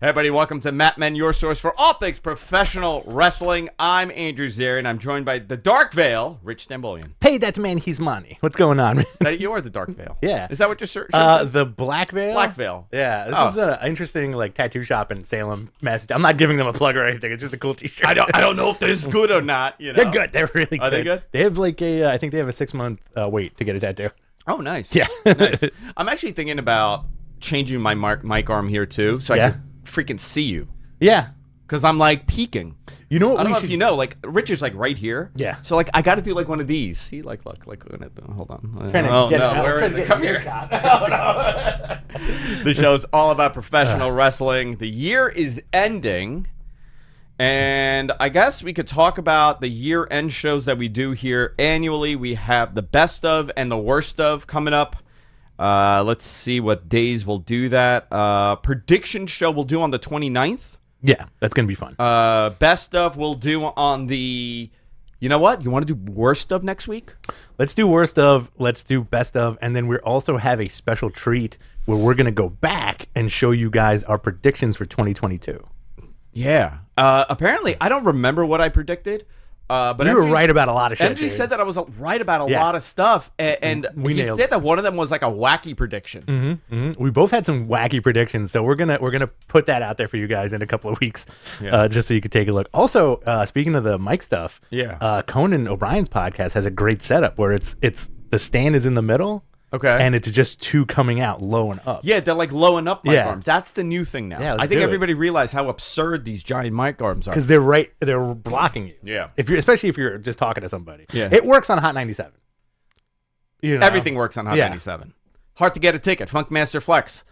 Hey everybody, welcome to Matt Men, your source for all things professional wrestling. I'm Andrew Zeri, and I'm joined by the Dark Veil, Rich Stambolian. Pay that man his money. What's going on, man? That you are the Dark Veil. Yeah. Is that what your shirt says? The Black Veil? Black Veil. Yeah, this is an interesting tattoo shop in Salem, Massachusetts. I'm not giving them a plug or anything. It's just a cool t-shirt. I don't know if this is good or not. You know? They're good. They're really good. Are they good? They have I think they have a 6-month wait to get a tattoo. Oh, nice. Yeah. Nice. I'm actually thinking about changing my mic arm here too, so I can freaking see you. Yeah. Because I'm like peeking. You know what? I don't know if you know, Rich is right here. Yeah. So I got to do one of these. See, look, hold on. Where is it? Come here. Oh, no. The show's all about professional wrestling. The year is ending, and I guess we could talk about the year-end shows that we do here annually. We have the best of and the worst of coming up. Let's see what days we'll do that. Prediction show we'll do on the 29th. Yeah, that's going to be fun. Best of we'll do on the... You know what? You want to do worst of next week? Let's do worst of, let's do best of, and then we also have a special treat where we're going to go back and show you guys our predictions for 2022. Yeah. Apparently, I don't remember what I predicted. But you were right about a lot of shit. MG said that I was right about a lot of stuff, and he said that one of them was like a wacky prediction. Mm-hmm, mm-hmm. We both had some wacky predictions, so we're gonna put that out there for you guys in a couple of weeks, just so you can take a look. Also, speaking of the mic stuff, Conan O'Brien's podcast has a great setup where it's the stand is in the middle. Okay. And it's just two coming out low and up. Yeah, they're like low and up mic arms. That's the new thing now. Yeah, I think everybody realized how absurd these giant mic arms are. Because they're blocking you. Yeah. Especially if you're just talking to somebody. Yeah. It works on Hot 97. You know? Everything works on Hot 97. Hard to get a ticket. Funkmaster Flex.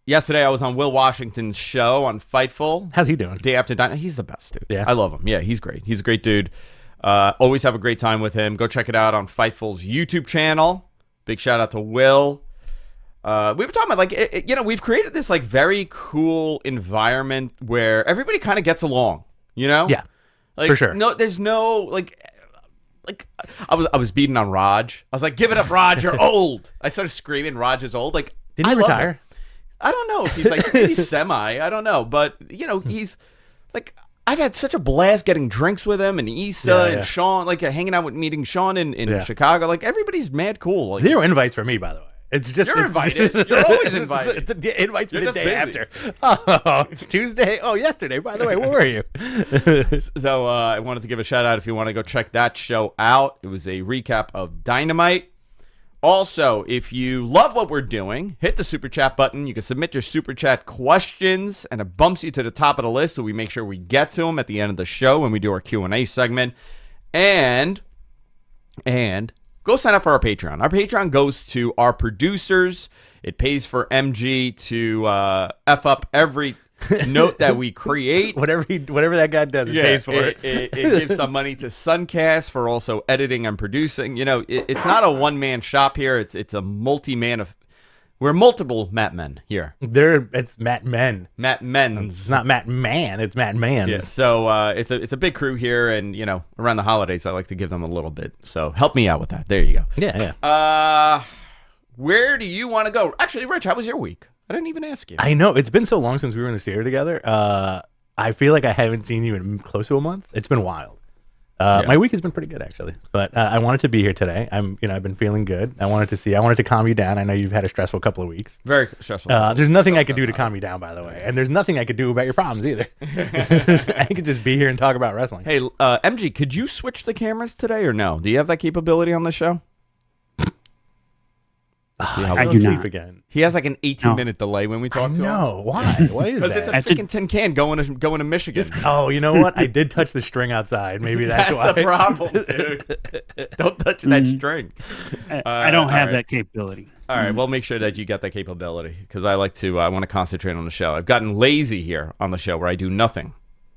Yesterday I was on Will Washington's show on Fightful. How's he doing? Day after Dynamite. He's the best, dude. Yeah. I love him. Yeah, he's great. He's a great dude. Always have a great time with him. Go check it out on Fightful's YouTube channel. Big shout out to Will. We were talking about we've created this very cool environment where everybody kind of gets along. You know? Yeah, for sure. No, there's no I was beating on Raj. I was like, "Give it up, Raj! You're old." I started screaming, "Raj is old!" Did he retire? I don't know if he's semi. I don't know, but he's I've had such a blast getting drinks with him and Issa and Shawn, hanging out meeting Shawn in Chicago. Everybody's mad cool. Zero invites for me, by the way. It's just you're invited. You're always invited. The invites for the day busy. after. Oh, it's Tuesday. Oh, yesterday. By the way, where were you? So I wanted to give a shout out if you want to go check that show out. It was a recap of Dynamite. Also, if you love what we're doing, hit the Super Chat button. You can submit your Super Chat questions, and it bumps you to the top of the list, so we make sure we get to them at the end of the show when we do our Q&A segment. And go sign up for our Patreon. Our Patreon goes to our producers. It pays for MG to F up every note that we create. Whatever that guy does, it pays for it. It gives some money to Suncast for also editing and producing. It's not a one-man shop here. It's a multi-man of... We're multiple Matt Men here. It's Matt Men. Matt Men's. It's not Matt Man. It's Matt Man's. Yeah, so it's a big crew here, and around the holidays I like to give them a little bit. So help me out with that. There you go. Yeah. Where do you want to go? Actually, Rich, how was your week? I didn't even ask you. I know. It's been so long since we were in the theater together. I feel like I haven't seen you in close to a month. It's been wild. My week has been pretty good, actually. But I wanted to be here today. I've been feeling good. I wanted to calm you down. I know you've had a stressful couple of weeks. Very stressful. There's nothing I could do to calm you down, by the way. And there's nothing I could do about your problems either. I could just be here and talk about wrestling. Hey, MG, could you switch the cameras today or no? Do you have that capability on the show? I do not. Again. He has an 18-minute delay when we talk to him. No, why? Why is that? Because it's a freaking tin can going to Michigan. You know what? I did touch the string outside. Maybe that's why. That's a problem, dude. Don't touch that string. I don't have that capability. All right, we'll make sure that you get that capability because I want to concentrate on the show. I've gotten lazy here on the show where I do nothing.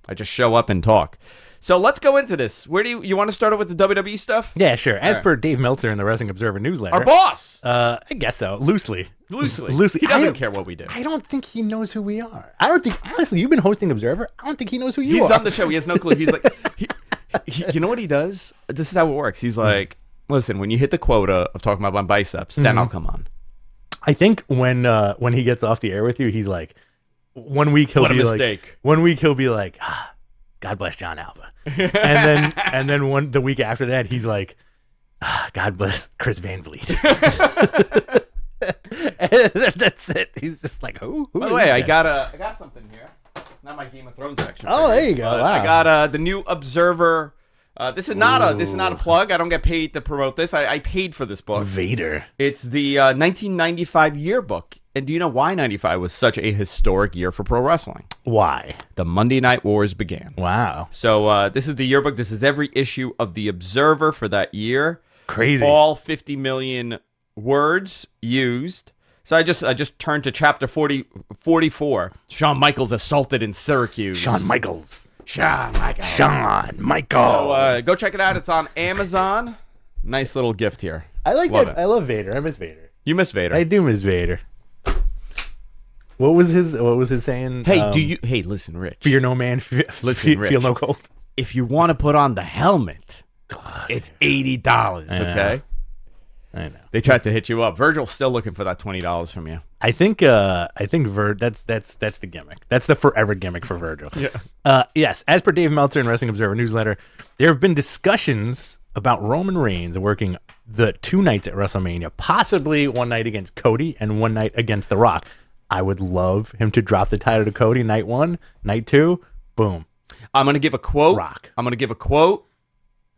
I just show up and talk. So let's go into this. Where do you want to start off with the WWE stuff? Yeah, sure. As per Dave Meltzer in the Wrestling Observer newsletter. Our boss! I guess so. Loosely. He doesn't care what we do. I don't think he knows who we are. I don't think, honestly, you've been hosting Observer. I don't think he knows who you are. He's on the show. He has no clue. He's like, you know what he does? This is how it works. He's like, listen, when you hit the quota of talking about my biceps, then I'll come on. I think when he gets off the air with you, he's like, 1 week he'll What a be mistake. like, 1 week he'll be like, God bless John Alba, and then the week after that he's like, God bless Chris Van Vliet. And that's it. He's just like, who? By the way, I got something here. Not my Game of Thrones section. Oh, there you go. Wow. I got the new Observer. This is not a plug. I don't get paid to promote this. I paid for this book. Vader. It's the 1995 yearbook. And do you know why 95 was such a historic year for pro wrestling? Why? The Monday Night Wars began. Wow. So this is the yearbook. This is every issue of the Observer for that year. Crazy. All 50 million words used. So I just turned to chapter 44. Shawn Michaels assaulted in Syracuse. Shawn Micheals. Shawn Michaels. So, Go check it out. It's on Amazon. Nice little gift here. I like Love that. it. I love Vader. I miss Vader. You miss Vader. I do miss Vader. What was his saying? Hey, listen, Rich. Fear no man, Listen, Rich. feel no cold. If you want to put on the helmet, it's $80, okay? I know. They tried to hit you up. Virgil's still looking for that $20 from you. I think that's the gimmick. That's the forever gimmick for Virgil. Yeah. Yes, as per Dave Meltzer in Wrestling Observer newsletter, there have been discussions about Roman Reigns working the 2 nights at WrestleMania, possibly one night against Cody and one night against The Rock. I would love him to drop the title to Cody night 1, night 2, boom. I'm going to give a quote. Rock. I'm going to give a quote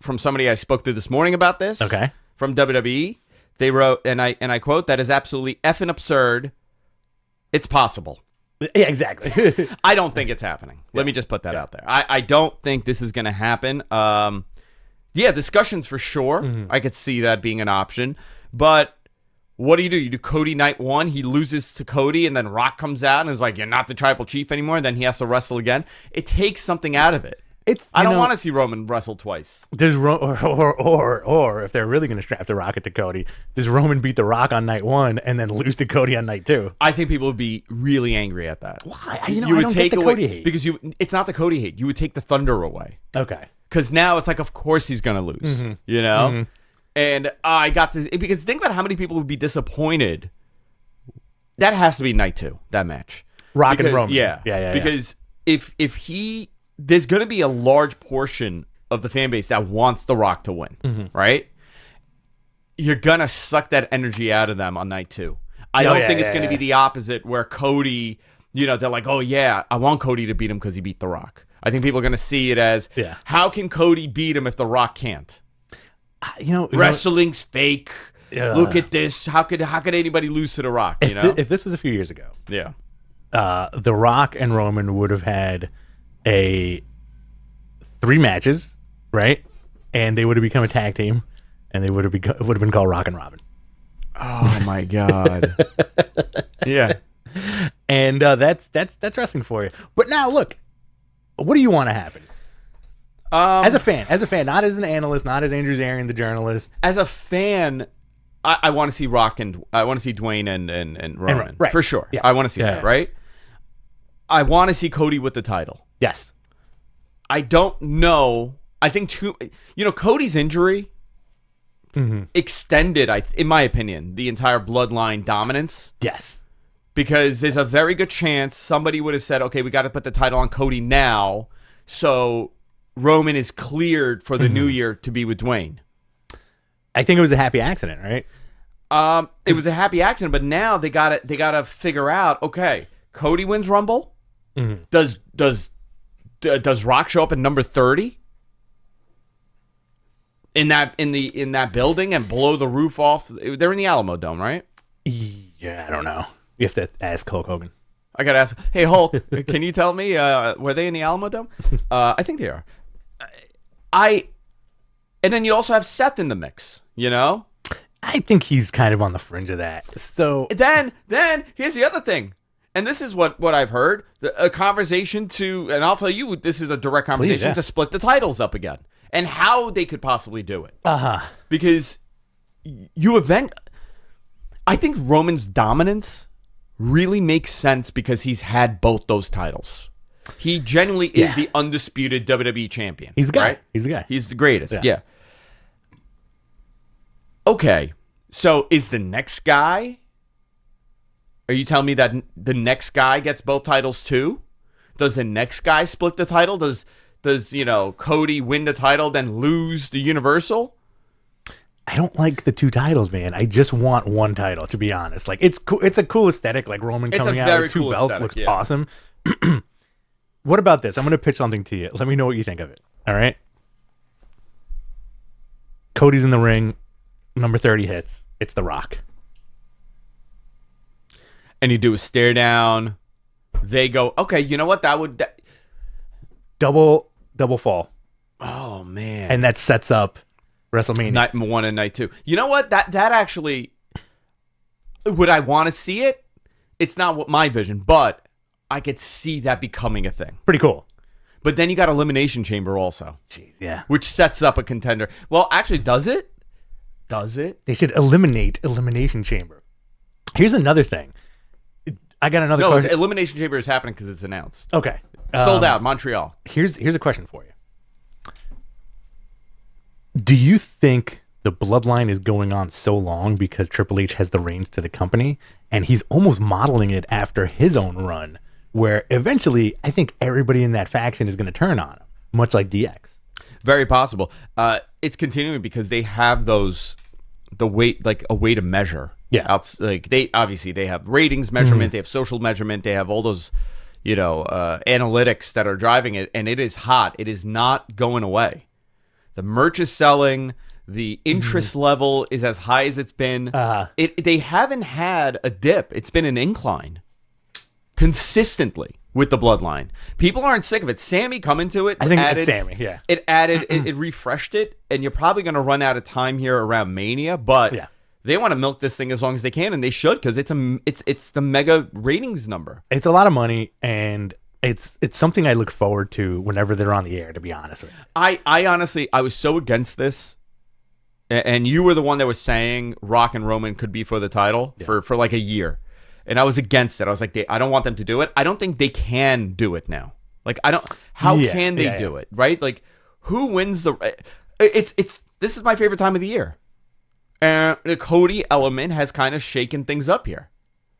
from somebody I spoke to this morning about this. Okay. From WWE. They wrote, and I quote, "That is absolutely effing absurd. It's possible." Yeah, exactly. I don't think it's happening. Let me just put that out there. I don't think this is going to happen. Yeah, discussions for sure. I could see that being an option. But what do? You do Cody night 1. He loses to Cody, and then Rock comes out and is like, "You're not the tribal chief anymore." And then he has to wrestle again. It takes something out of it. I don't want to see Roman wrestle twice. There's or if they're really going to strap the Rocket to Cody, does Roman beat the Rock on night 1 and then lose to Cody on night 2? I think people would be really angry at that. Why? You I would don't take get the away Cody hate. because it's not the Cody hate. You would take the thunder away. Okay. Because now it's like, of course he's going to lose. You know, and I got to because think about how many people would be disappointed. That has to be night 2. That match. Rock and Roman. Yeah. Because if he. There's going to be a large portion of the fan base that wants The Rock to win, right? You're going to suck that energy out of them on night 2. I don't think it's going to be the opposite where Cody, they're like, oh, yeah, I want Cody to beat him because he beat The Rock. I think people are going to see it as, how can Cody beat him if The Rock can't? Wrestling's fake. Look at this. How could anybody lose to The Rock? If this was a few years ago, The Rock and Roman would have had 3 matches, right? And they would have become a tag team, and they would have been called Rock and Robin. Oh my god! Yeah, and that's wrestling for you. But now look, what do you want to happen? As a fan, not as an analyst, not as Andrew Zarian, the journalist. As a fan, I want to see Rock and I want to see Dwayne and Roman for sure. Yeah. I want to see that, right? I want to see Cody with the title. Yes. I don't know. I think Cody's injury extended, in my opinion, the entire bloodline dominance. Yes. Because there's a very good chance somebody would have said, okay, we got to put the title on Cody now, so Roman is cleared for the new year to be with Dwayne. I think it was a happy accident, right? It was a happy accident, but now they gotta figure out, okay, Cody wins Rumble. Does Rock show up at number 30 in that building and blow the roof off? They're in the Alamo Dome, right? Yeah, I don't know. You have to ask Hulk Hogan. I gotta ask. Hey Hulk, can you tell me were they in the Alamo Dome? I think they are. And then you also have Seth in the mix. I think he's kind of on the fringe of that. So then here's the other thing. And this is what I've heard, a conversation and I'll tell you, this is a direct conversation to split the titles up again and how they could possibly do it. Because I think Roman's dominance really makes sense because he's had both those titles. He genuinely is the undisputed WWE champion. He's the guy. Right? He's the guy. He's the greatest. Yeah. Okay. So is the next guy Are you telling me that the next guy gets both titles too? Does the next guy split the title? Does Cody win the title then lose the Universal? I don't like the 2 titles, man. I just want 1 title, to be honest. Like it's cool. It's a cool aesthetic. Like Roman coming out with 2 cool belts aesthetic, looks awesome. What about this? I'm going to pitch something to you. Let me know what you think of it. All right. Cody's in the ring. Number 30 hits. It's The Rock. And you do a stare down. They go, okay, you know what? Double fall. Oh, man. And that sets up WrestleMania. Night 1 and night 2. You know what? That actually, would I want to see it? It's not what my vision, but I could see that becoming a thing. Pretty cool. But then you got Elimination Chamber also. Jeez, yeah. Which sets up a contender. Well, actually, does it? Does it? They should eliminate Elimination Chamber. Here's another thing. I got another question. No, Elimination Chamber is happening because it's announced. Okay. Sold out, Montreal. Here's a question for you. Do you think the bloodline is going on so long because Triple H has the reins to the company and he's almost modeling it after his own run, where eventually I think everybody in that faction is going to turn on him, much like DX? Very possible. It's continuing because they have a way to measure. Yeah. They have ratings measurement, they have social measurement, they have all those, analytics that are driving it, and it is hot. It is not going away. The merch is selling. The interest level is as high as it's been. They haven't had a dip. It's been an incline consistently with the bloodline. People aren't sick of it. Sammy coming to it. I think it's Sammy, yeah. It added, it refreshed it, and you're probably going to run out of time here around Mania, but they want to milk this thing as long as they can, and they should, because it's the mega ratings number. It's a lot of money, and it's something I look forward to whenever they're on the air, to be honest with you. I honestly, I was so against this, and you were the one that was saying Rock and Roman could be for the title for like a year. And I was against it. I was like, I don't want them to do it. I don't think they can do it now. Like, how can they do it, right? Like, who wins this is my favorite time of the year. And the Cody element has kind of shaken things up here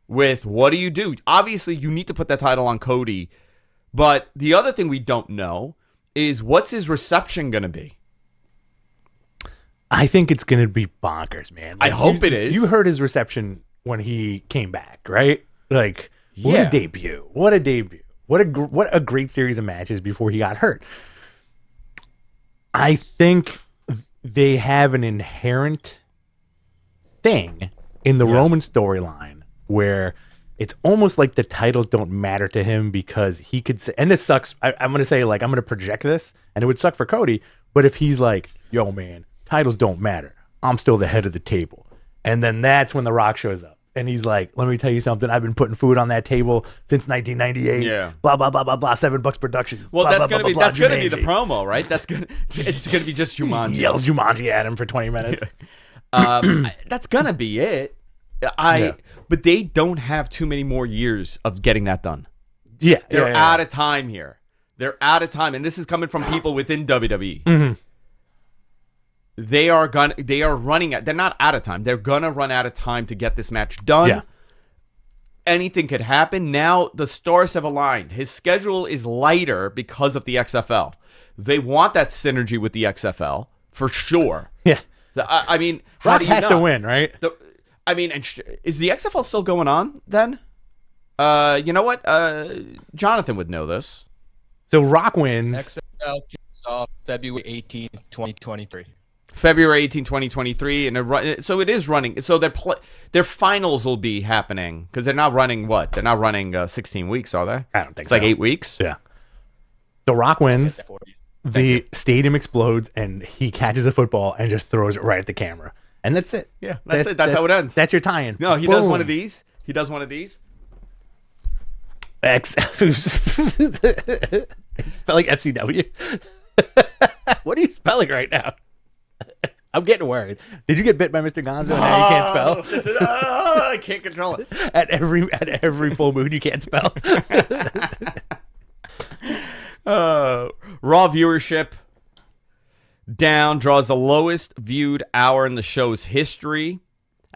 with what do you do? Obviously, you need to put that title on Cody. But the other thing we don't know is what's his reception going to be? I think it's going to be bonkers, man. Like, I hope it is. You heard his reception when he came back, right? Like, what a debut. What a debut. What a great series of matches before he got hurt. I think they have an inherent thing in the Roman storyline where it's almost like the titles don't matter to him because he could say, and it sucks. I'm going to say, like, I'm going to project this, and it would suck for Cody, but if he's like, yo, man, titles don't matter. I'm still the head of the table. And then that's when The Rock shows up. And he's like, let me tell you something. I've been putting food on that table since 1998. Yeah. Blah, blah, blah, blah, blah. $7 Productions. Well, blah, that's blah, going blah, to be the promo, right? It's going to be just Jumanji. He yells Jumanji at him for 20 minutes. That's going to be it. But they don't have too many more years of getting that done. Yeah. They're out of time here. They're out of time. And this is coming from people within WWE. Mm-hmm. They are running out. They're not out of time. They're gonna run out of time to get this match done. Yeah. Anything could happen. Now the stars have aligned. His schedule is lighter because of the XFL. They want that synergy with the XFL for sure. Yeah. I mean, how Rock do you has not? to win, right? Is the XFL still going on then? You know what? Jonathan would know this. So Rock wins. XFL kicks off February 18th, 2023. February 18, 2023, and so it is running. So their finals will be happening because they're not running what? They're not running 16 weeks, are they? I don't think it's so. Like 8 weeks. Yeah. The Rock wins. The stadium explodes, and he catches a football and just throws it right at the camera, and that's it. Yeah, that's it. That's how it ends. That's your tie-in. No, he does one of these. He's spelling FCW. What are you spelling right now? I'm getting worried. Did you get bit by Mr. Gonzo and now you can't spell? I can't control it. At every full moon, you can't spell. Raw viewership down, draws the lowest viewed hour in the show's history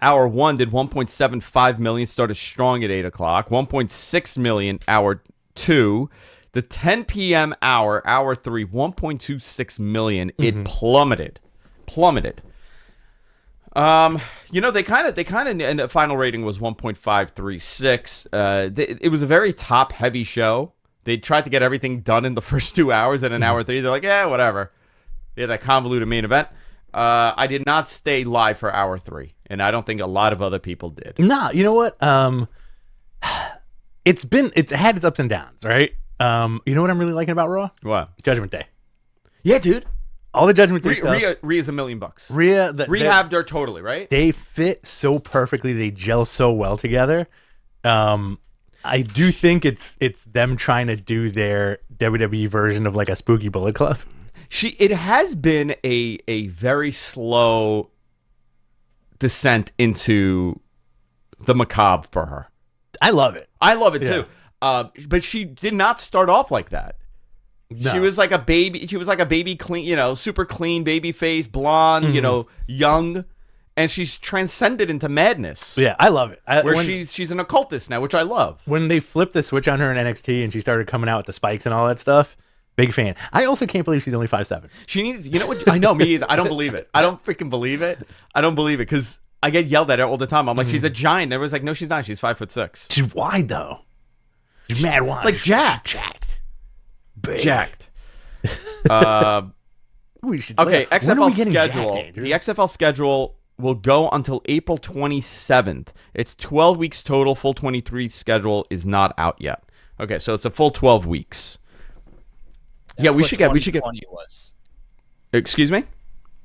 hour 1 did 1.75 million, started strong at 8 o'clock. 1.6 million, hour 2. The 10 p.m. hour 3, 1.26 million. It plummeted. They kind of, and the final rating was 1.536. It was a very top-heavy show. They tried to get everything done in the first 2 hours, and in hour 3, they're like, yeah, whatever. Yeah, that convoluted main event. I did not stay live for hour 3, and I don't think a lot of other people did. Nah, you know what? It's had its ups and downs, right? You know what I'm really liking about Raw? What? Judgment Day. Yeah, dude. All the Judgment Day stuff. Rhea's $1 million. Rhea, rehabbed her totally, right? They fit so perfectly. They gel so well together. I do think it's them trying to do their WWE version of like a spooky Bullet Club. It has been a very slow descent into the macabre for her. I love it. I love it too. But she did not start off like that. No. She was like a baby. She was like a baby, clean, super clean baby face, blonde, young, and she's transcended into madness. Yeah, I love it. She's an occultist now, which I love. When they flipped the switch on her in NXT and she started coming out with the spikes and all that stuff, big fan. I also can't believe she's only 5'7". She needs, you know what? I know, me either. I don't believe it. I don't freaking believe it. I don't believe it because I get yelled at her all the time. I'm like, she's a giant. Everyone's like, no, she's not. She's 5'6". She's wide though. She's mad wide. Like jacked. Big. Jacked. Okay, XFL schedule. The XFL schedule will go until April 27th. It's 12 weeks total. Full 23 schedule is not out yet. Okay, so it's a full 12 weeks. That's we should get. Was. Excuse me?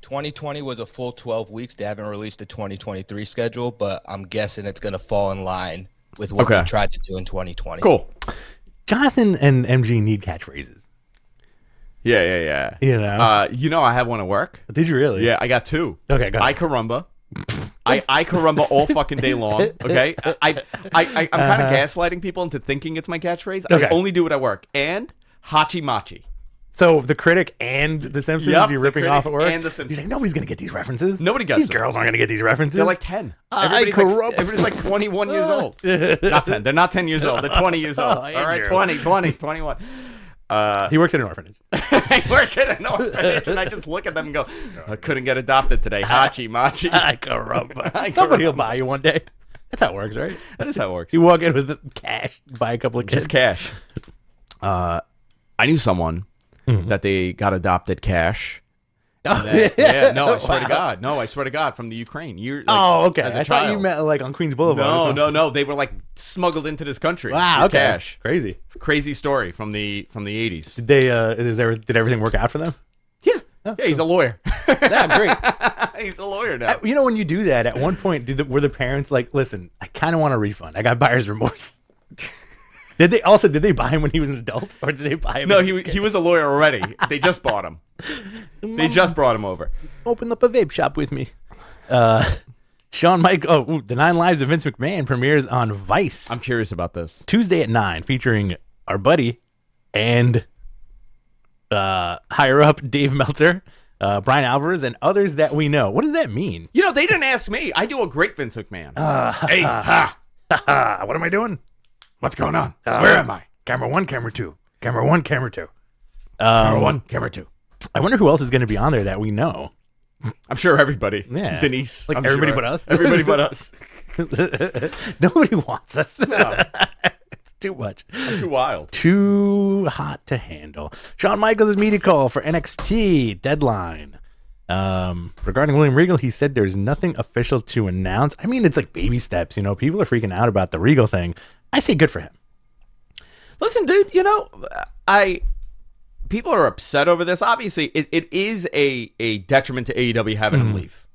2020 was a full 12 weeks. They haven't released the 2023 schedule, but I'm guessing it's going to fall in line with what they tried to do in 2020. Cool. Jonathan and MG need catchphrases. Yeah. You know? I have one at work. Did you really? Yeah, I got 2. Okay, go. I carumba. I carumba all fucking day long. Okay, I'm kind of gaslighting people into thinking it's my catchphrase. I only do it at work. And hachi machi. So the Critic and the Simpsons, you're ripping off at work. And the Simpsons. He's like, nobody's gonna get these references. Nobody gets these them. girls aren't gonna get these references. They're like 10. Everybody's like 21 years old. Not 10. They're not 10 years old. They're 20 years old. All right, 20, 21. He works at an orphanage. I work at an orphanage, and I just look at them and go, I couldn't get adopted today. Hachi machi. Somebody will buy you one day. That's how it works, right? That is how it works. You walk in with the cash, buy a couple of kids. Just cash. I knew someone that they got adopted cash. I swear to God, from the Ukraine. Okay. I thought you meant like on Queens Boulevard. No. They were like smuggled into this country. Wow, okay. Cash. Crazy story from the 80s. Did they? Did everything work out for them? Yeah. He's a lawyer. Yeah, great. He's a lawyer now. When you do that, at one point, were the parents like, "Listen, I kind of want a refund. I got buyer's remorse." Did they buy him when he was an adult, or did they buy him? No, he was a lawyer already. They just bought him. They just brought him over. Open up a vape shop with me. Shawn Michaels, The 9 Lives of Vince McMahon premieres on Vice. I'm curious about this. Tuesday at 9, featuring our buddy and higher up Dave Meltzer, Brian Alvarez, and others that we know. What does that mean? They didn't ask me. I do a great Vince McMahon. Hey, what am I doing? What's going on? Where am I? Camera 1, camera 2. Camera 1, camera 2. Camera 1, camera 2. I wonder who else is going to be on there that we know. I'm sure everybody. Yeah. Denise. Like everybody but us? Everybody but us. Nobody wants us. No. It's too much. I'm too wild. Too hot to handle. Shawn Micheals' media call for NXT Deadline. Regarding William Regal, he said there's nothing official to announce. I mean, it's like baby steps. People are freaking out about the Regal thing. I say good for him. Listen, dude, people are upset over this. Obviously, it is a detriment to AEW having him leave.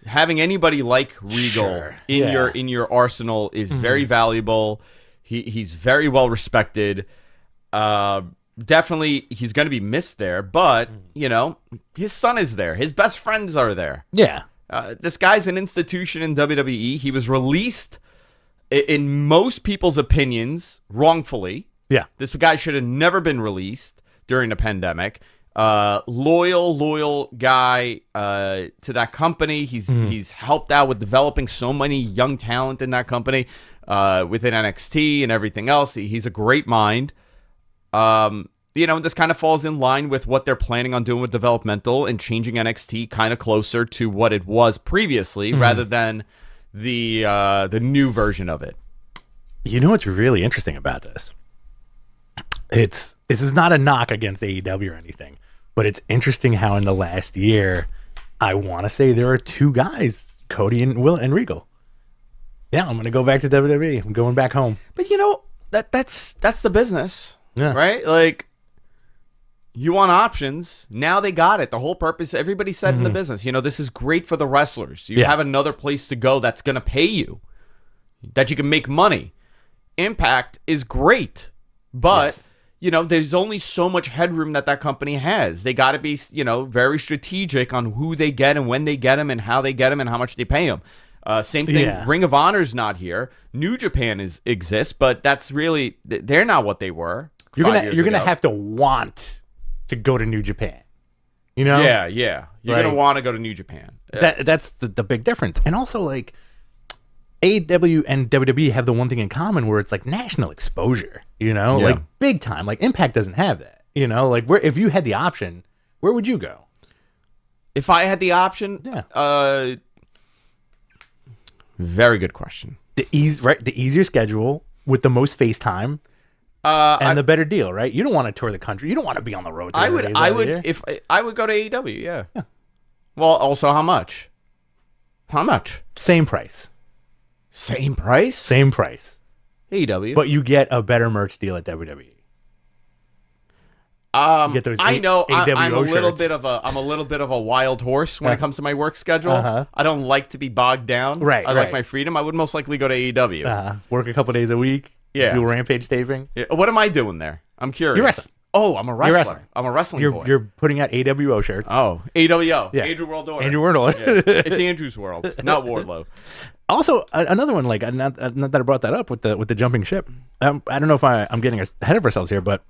Having anybody like Regal in your arsenal is very valuable. He's very well respected. Definitely, he's going to be missed there. But his son is there. His best friends are there. Yeah, this guy's an institution in WWE. He was released, in most people's opinions, wrongfully. Yeah, this guy should have never been released during the pandemic. Loyal guy to that company. He's helped out with developing so many young talent in that company within NXT and everything else. He's a great mind. This kind of falls in line with what they're planning on doing with developmental and changing NXT kind of closer to what it was previously, rather than the new version of it. You know what's really interesting about this? This is not a knock against AEW or anything, but it's interesting how in the last year, I want to say there are two guys, Cody and Regal. Yeah, I'm going to go back to WWE. I'm going back home. But that's the business, yeah. Right? Like, you want options. Now they got it. The whole purpose, everybody said in the business, this is great for the wrestlers. You have another place to go that's going to pay you, that you can make money. Impact is great, but there's only so much headroom that company has. They got to be, very strategic on who they get and when they get them and how they get them and how much they pay them. Same thing. Yeah. Ring of Honor's not here. New Japan exists, but that's really, they're not what they were. You're gonna have to want to go to New Japan. Yeah. You're gonna want to go to New Japan. That's the big difference. And also, like, AEW and WWE have the one thing in common where it's like national exposure, like big time. Like Impact doesn't have that, like if you had the option, where would you go? If I had the option, very good question. The easier schedule with the most face time, and the better deal, right? You don't want to tour the country. You don't want to be on the road. I would go to AEW. Yeah. Well, also how much? Same price. Same price? Same price. AEW. But you get a better merch deal at WWE. You get those I know I'm a little bit of a wild horse when it comes to my work schedule. I don't like to be bogged down. Right. I like my freedom. I would most likely go to AEW. Work a couple days a week. Yeah. Do a Rampage taping. Yeah. What am I doing there? I'm curious. You're wrestling. Oh, I'm a wrestler. I'm a wrestling boy. You're putting out AWO shirts. Oh, AWO. Yeah. Andrew World Order. Andrew World Order. Yeah. It's Andrew's World, not Wardlow. Also, another one, like, not that I brought that up with the jumping ship. I don't know if I'm getting ahead of ourselves here, but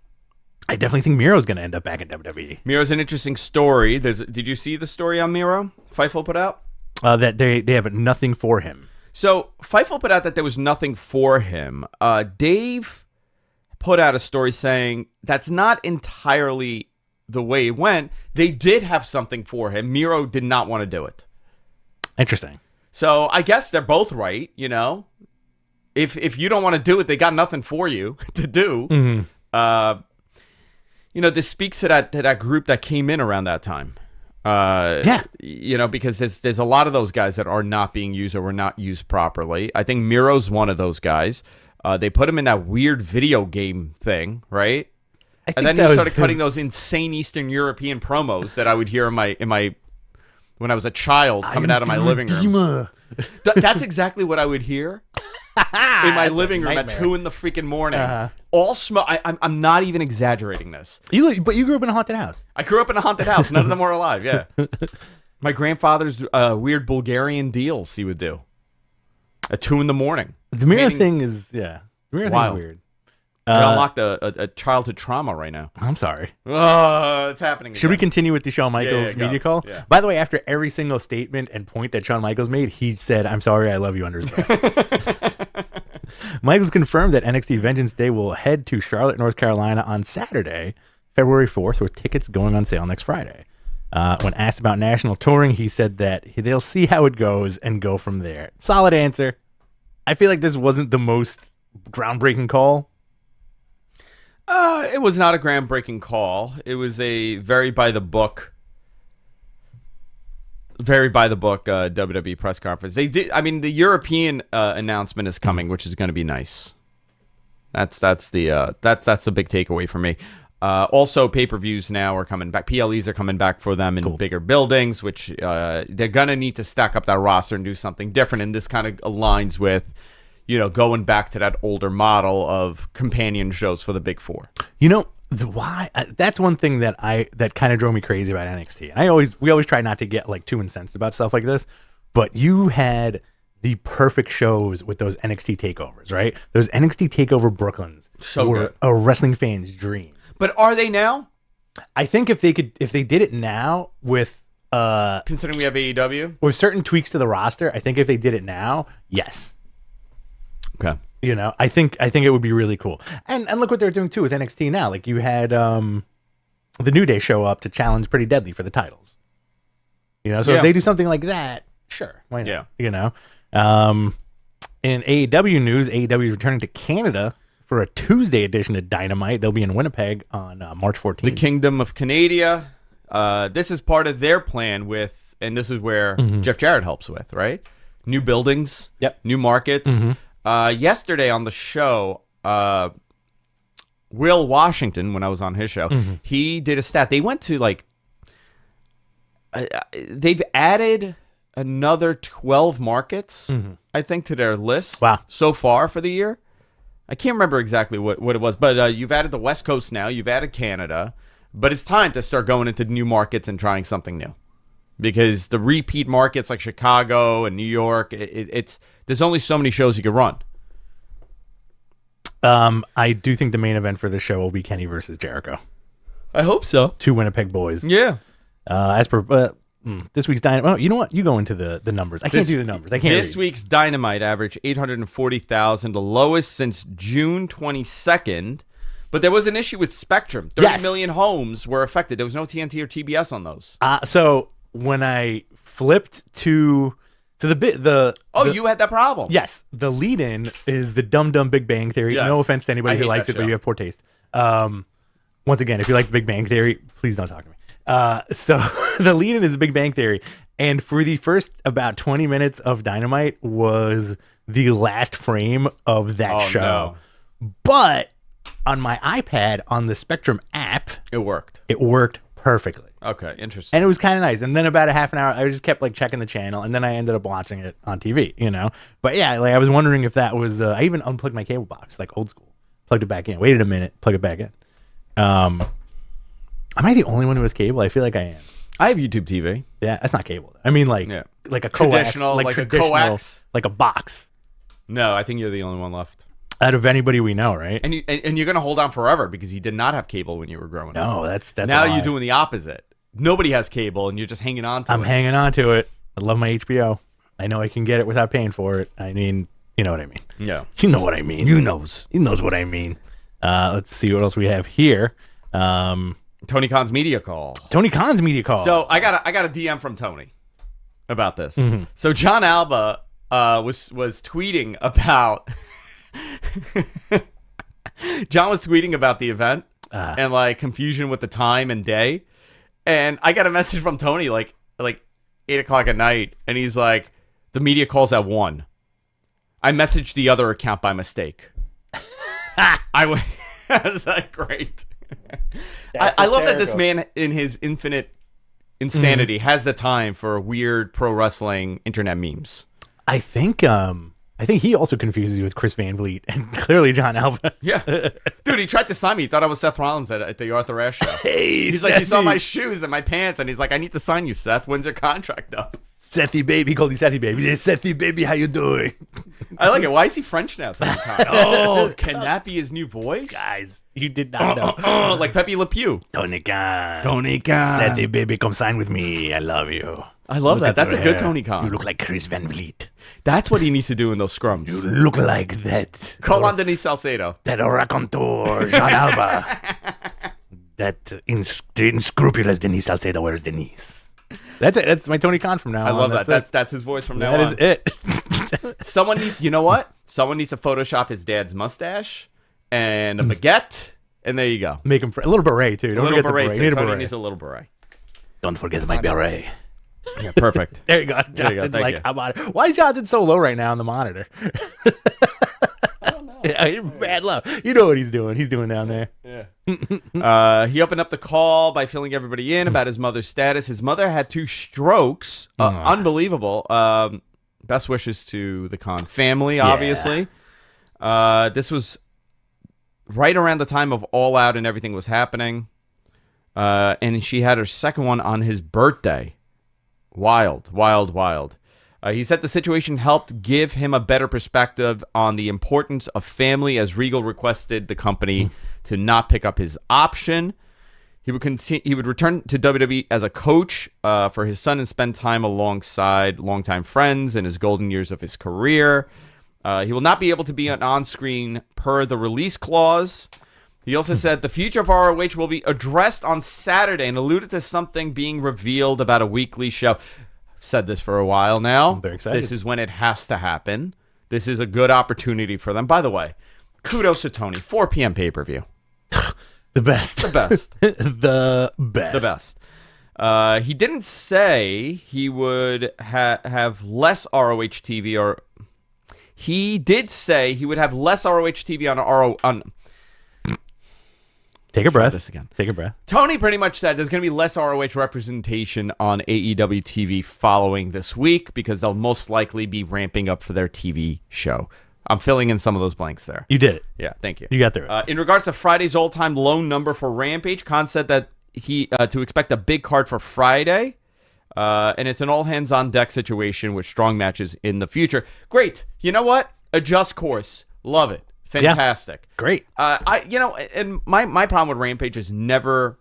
I definitely think Miro's going to end up back in WWE. Miro's an interesting story. Did you see the story on Miro? Fightful put out? That they have nothing for him. So Fightful put out that there was nothing for him. Dave put out a story saying that's not entirely the way it went. They did have something for him. Miro did not want to do it. Interesting. So I guess they're both right, If you don't want to do it, they got nothing for you to do. Mm-hmm. This speaks to that group that came in around that time. Because there's a lot of those guys that are not being used or were not used properly. I think Miro's one of those guys. They put him in that weird video game thing, right? And then he started cutting those insane Eastern European promos that I would hear in my when I was a child coming out of my living room. That's exactly what I would hear in my living room at 2 in the freaking morning. All smoke. I'm not even exaggerating this. But you grew up in a haunted house. I grew up in a haunted house. None of them were alive. Yeah. My grandfather's weird Bulgarian deals he would do at 2 in the morning. The Miro thing is The Miro thing is weird. I unlocked a childhood trauma right now. I'm sorry. Oh, it's happening again. Should we continue with the Shawn Michaels media call? Yeah. By the way, after every single statement and point that Shawn Michaels made, he said, "I'm sorry, I love you" under his breath. Michaels confirmed that NXT Vengeance Day will head to Charlotte, North Carolina on Saturday, February 4th, with tickets going on sale next Friday. When asked about national touring, he said that they'll see how it goes and go from there. Solid answer. I feel like this wasn't the most groundbreaking call. It was not a groundbreaking call. It was a very by the book WWE press conference. They did. I mean, the European announcement is coming, which is going to be nice. That's the big takeaway for me. Also, pay-per-views now are coming back. PLEs are coming back for them in bigger buildings, which they're going to need to stack up that roster and do something different. And this kind of aligns with, going back to that older model of companion shows for the big four. That's one thing that kind of drove me crazy about NXT. And we always try not to get like too incensed about stuff like this, but you had the perfect shows with those NXT takeovers, right? Those NXT takeover Brooklyns so were good. A wrestling fan's dream. But are they now? I think if they did it now with Considering we have AEW? with certain tweaks to the roster, I think if they did it now, yes. Okay. You know, I think it would be really cool. And look what they're doing too with NXT now. Like you had the New Day show up to challenge Pretty Deadly for the titles. You know, so if they do something like that, sure, why not? Yeah. You know, in AEW news, AEW is returning to Canada for a Tuesday edition of Dynamite. They'll be in Winnipeg on March 14th. The Kingdom of Canada. This is part of their plan with, and this is where Jeff Jarrett helps with, right? New buildings, new markets. Yesterday on the show, Will Washington, when I was on his show, he did a stat. They went to they've added another 12 markets, I think, to their list so far for the year. I can't remember exactly what it was, but you've added the West Coast now. You've added Canada. But it's time to start going into new markets and trying something new. Because the repeat markets like Chicago and New York, there's only so many shows you could run. I do think the main event for this show will be Kenny versus Jericho. I hope so. 2 Winnipeg boys. Yeah. As per this week's Dynamite. Oh, you know what? You go into the numbers. I can't do the numbers. I can't. This week's Dynamite averaged 840,000, the lowest since June 22nd. But there was an issue with Spectrum. 30 million homes were affected. There was no TNT or TBS on those. So when I flipped to the you had that problem. Yes, the lead-in is the Dumb Big Bang Theory. Yes. No offense to anybody who likes it, but you have poor taste. Once again, if you like Big Bang Theory, please don't talk to me. So the lead-in is the Big Bang Theory, and for the first about 20 minutes of Dynamite was the last frame of that show. No. But on my iPad, on the Spectrum app, It worked. it worked perfectly. Okay, interesting. And it was kind of nice. And then about a half an hour, I just kept checking the channel, and then I ended up watching it on TV, you know? But yeah, I was wondering if that was, I even unplugged my cable box, old school. Plugged it back in. Waited a minute, plug it back in. Am I the only one who has cable? I feel like I am. I have YouTube TV. Yeah, that's not cable. I mean, like a coax. Traditional, like a coax? Like a box. No, I think you're the only one left. Out of anybody we know, right? And you're going to hold on forever because you did not have cable when you were growing up. No, that's now you're you're doing the opposite. Nobody has cable, and you're just hanging on to it. I'm hanging on to it. I love my HBO. I know I can get it without paying for it. I mean, you know what I mean. Yeah. You know what I mean. He knows what I mean. Let's see what else we have here. Tony Khan's media call. Tony Khan's media call. So I got a DM from Tony about this. So John Alba was tweeting about John was tweeting about the event and confusion with the time and day. And I got a message from Tony like 8:00 at night, and he's like, the media calls at 1. I messaged the other account by mistake. I was like, great. I love that this man, in his infinite insanity, has the time for weird pro wrestling internet memes. I think he also confuses you with Chris Van Vliet and clearly John Alba. Yeah. Dude, he tried to sign me. He thought I was Seth Rollins at the Arthur Ashe show. Hey, he's like, you saw my shoes and my pants, and he's like, I need to sign you, Seth. When's your contract up? Sethy baby. He called you Sethy baby. Yeah, Sethy baby, how you doing? I like it. Why is he French now, Tony Khan? Oh, can that be his new voice? Guys, you did not know. Like Pepe Le Pew. Tony Khan. Tonica. Sethy baby, come sign with me. I love you. I love that. That's a good Tony Khan. You look like Chris Van Vliet. That's what he needs to do in those scrums. You look like that. Call on Denise Salcedo. That raconteur, John Alba. That unscrupulous Denise Salcedo. Where's Denise? That's it. That's my Tony Khan from now on. I love that. That's his voice from now on. That is it. Someone needs, you know what? Someone needs to Photoshop his dad's mustache and a baguette, and there you go. Make him a little beret too. Don't forget the beret. Too. Tony needs a little beret. Don't forget my beret. Yeah, perfect. There you go. Jonathan's like, I'm on it. Why is Jonathan so low right now on the monitor? I don't know. Yeah, bad low. You know what he's doing. He's doing down there. Yeah. He opened up the call by filling everybody in about his mother's status. His mother had 2 strokes. Unbelievable. Best wishes to the Khan family, obviously. This was right around the time of All Out and everything was happening. And she had her second one on his birthday. Wild. He said the situation helped give him a better perspective on the importance of family, as Regal requested the company to not pick up his option. He would continue. He would return to WWE as a coach for his son and spend time alongside longtime friends in his golden years of his career. He will not be able to be on screen per the release clause. He also said the future of ROH will be addressed on Saturday and alluded to something being revealed about a weekly show. I've said this for a while now. I'm very excited. This is when it has to happen. This is a good opportunity for them. By the way, kudos to Tony. 4 p.m. pay-per-view. The best. The best. The best. The best. He didn't say he would have less ROH TV, or he did say he would have less ROH TV on Take a breath. This again. Take a breath. Tony pretty much said there's going to be less ROH representation on AEW TV following this week because they'll most likely be ramping up for their TV show. I'm filling in some of those blanks there. You did it. Yeah, thank you. You got through it. In regards to Friday's all-time low number for Rampage, Khan said that he to expect a big card for Friday, and it's an all-hands-on-deck situation with strong matches in the future. Great. You know what? Adjust course. Love it. Fantastic. Yeah, great. And my problem with Rampage has never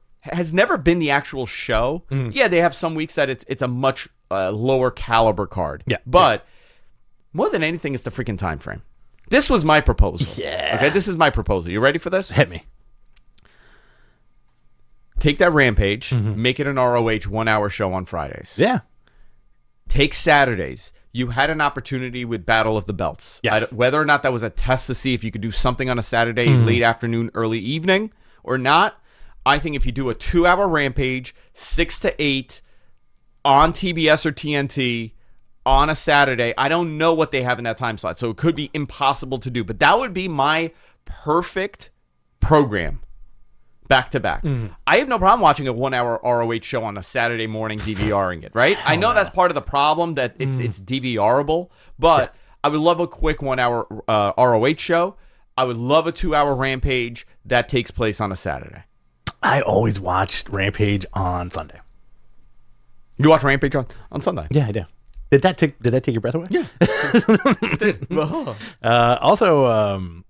been the actual show. Yeah, they have some weeks that it's a much lower caliber card. Yeah. But more than anything, it's the freaking time frame. This was my proposal. Yeah. Okay, this is my proposal. You ready for this? Hit me. Take that Rampage, make it an ROH 1 hour show on Fridays. Yeah. Take Saturdays. You had an opportunity with Battle of the Belts. Yes. Whether or not that was a test to see if you could do something on a Saturday, late afternoon, early evening, or not, I think if you do a 2 hour Rampage, 6 to 8, on TBS or TNT, on a Saturday, I don't know what they have in that time slot, so it could be impossible to do. But that would be my perfect program. Back to back. I have no problem watching a 1 hour ROH show on a Saturday morning, DVRing it, right? I know that's part of the problem, that it's DVRable, but I would love a quick 1 hour ROH show. I would love a 2 hour Rampage that takes place on a Saturday. I always watched Rampage on Sunday. You watch Rampage on Sunday? Yeah, I do. Did that take your breath away? Yeah. It did. Also,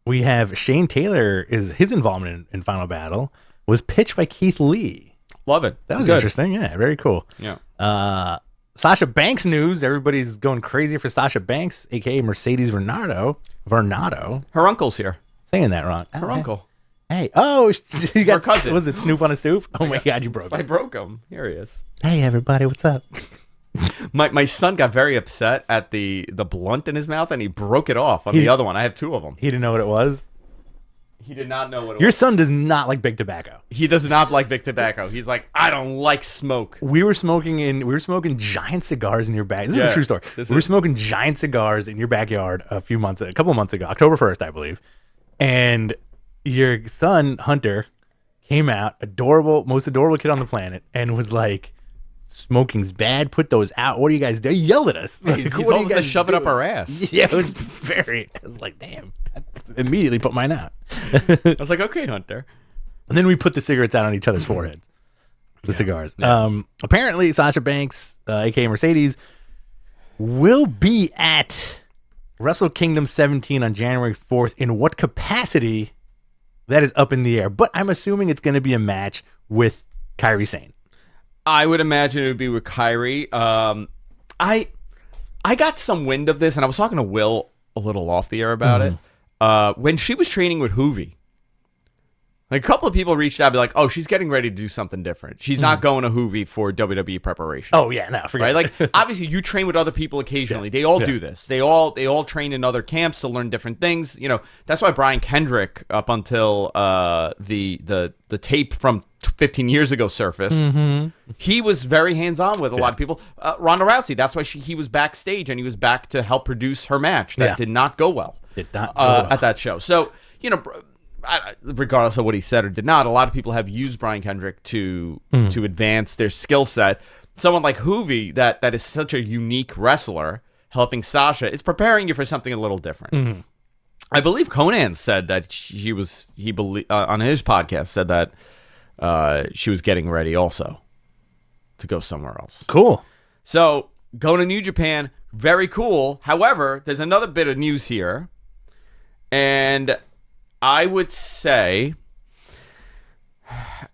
we have Shane Taylor. His involvement in Final Battle was pitched by Keith Lee. Love it. That was Good. interesting. Yeah, very cool. Yeah. Sasha Banks news. Everybody's going crazy for Sasha Banks, aka Mercedes Varnado. Her uncle's here. Saying that wrong. Her uncle. Hey, oh, you got Her cousin. Was it Snoop on a Stoop? Oh my God, you broke I it. broke him. Here he is. Hey, everybody, what's up? My son got very upset at the blunt in his mouth, and he broke it off on the other one. I have 2 of them. He didn't know what it was. He did not know what it Your was. son does not like big tobacco. He does not like big tobacco. He's like, I don't like smoke. We were smoking giant cigars in your backyard. This is a true story. We were smoking giant cigars in your backyard a couple months ago, October 1st, I believe. And your son, Hunter, came out, most adorable kid on the planet, and was like, smoking's bad, put those out. What are you guys doing? He yelled at us. He told us to shove it up our ass. Yeah, it was I was like, damn. I immediately put mine out. I was like, okay, Hunter. And then we put the cigarettes out on each other's foreheads. The cigars. Yeah. Apparently, Sasha Banks, aka Mercedes, will be at Wrestle Kingdom 17 on January 4th. In what capacity? That is up in the air. But I'm assuming it's going to be a match with Kairi Sane. I would imagine it would be with Kairi. I got some wind of this, and I was talking to Will a little off the air about it. When she was training with Hoovy, like a couple of people reached out and be like, oh, she's getting ready to do something different. She's not going to Hoovy for WWE preparation. Oh, yeah, no, forget right? it. Like, obviously, you train with other people occasionally. They all do this. They all train in other camps to learn different things. You know, that's why Brian Kendrick, up until the tape from 15 years ago surfaced, he was very hands-on with a lot of people. Ronda Rousey, that's why he was backstage, and he was back to help produce her match that did not go well. Did not go well. At that show. So, you know, regardless of what he said or did not, a lot of people have used Brian Kendrick to advance their skill set. Someone like Hoovy, that is such a unique wrestler, helping Sasha, is preparing you for something a little different. I believe Conan said that on his podcast said that she was getting ready also to go somewhere else. Cool. So going to New Japan, very cool. However, there's another bit of news here, and I would say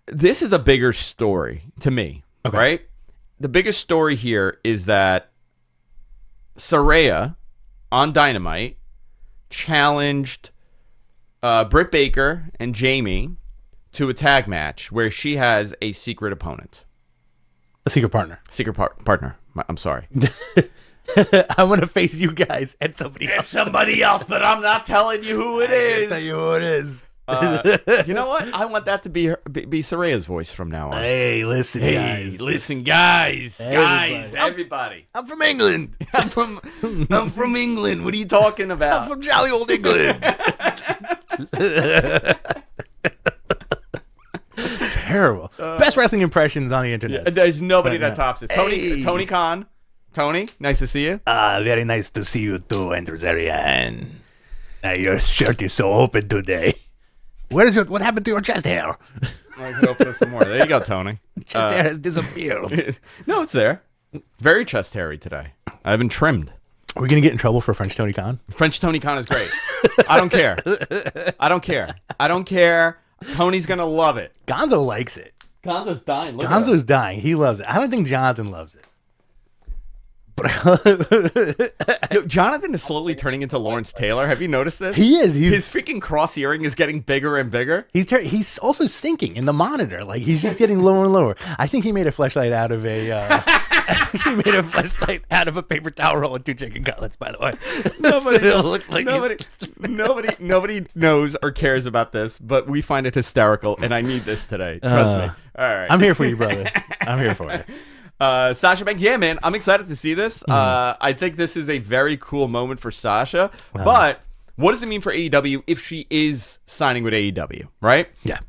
this is a bigger story to me, right? The biggest story here is that Saraya on Dynamite challenged Britt Baker and Jamie to a tag match where she has a secret opponent. A secret partner. Partner. I'm sorry. I'm going to face you guys and somebody else. Somebody else, but I'm not telling you who it is. Tell you who it is. You know what? I want that to be Saraya's voice from now on. Hey, listen, guys. Listen, guys. Everybody. I'm from England. I'm from England. What are you talking about? I'm from jolly old England. Terrible. Best wrestling impressions on the internet. There's nobody that tops it. Tony Khan. Tony, nice to see you. Very nice to see you too, Andrew Zarian. Your shirt is so open today. What happened to your chest hair? I can open it some more. There you go, Tony. Chest hair has disappeared. No, it's there. It's very chest hairy today. I haven't trimmed. Are we going to get in trouble for French Tony Khan? French Tony Khan is great. I don't care. Tony's going to love it. Gonzo likes it. Gonzo's dying. Gonzo's dying. He loves it. I don't think Jonathan loves it. But Jonathan is slowly turning into Lawrence Taylor. Have you noticed this? He is. His freaking cross earring is getting bigger and bigger. He's also sinking in the monitor. Like he's just getting lower and lower. I think he made a fleshlight out of a paper towel roll and 2 chicken cutlets. By the way, nobody knows or cares about this, but we find it hysterical, and I need this today. Trust me. All right, I'm here for you, brother. I'm here for you. Sasha Banks, yeah, man, I'm excited to see this. I think this is a very cool moment for Sasha. But what does it mean for AEW if she is signing with AEW, right? Yeah.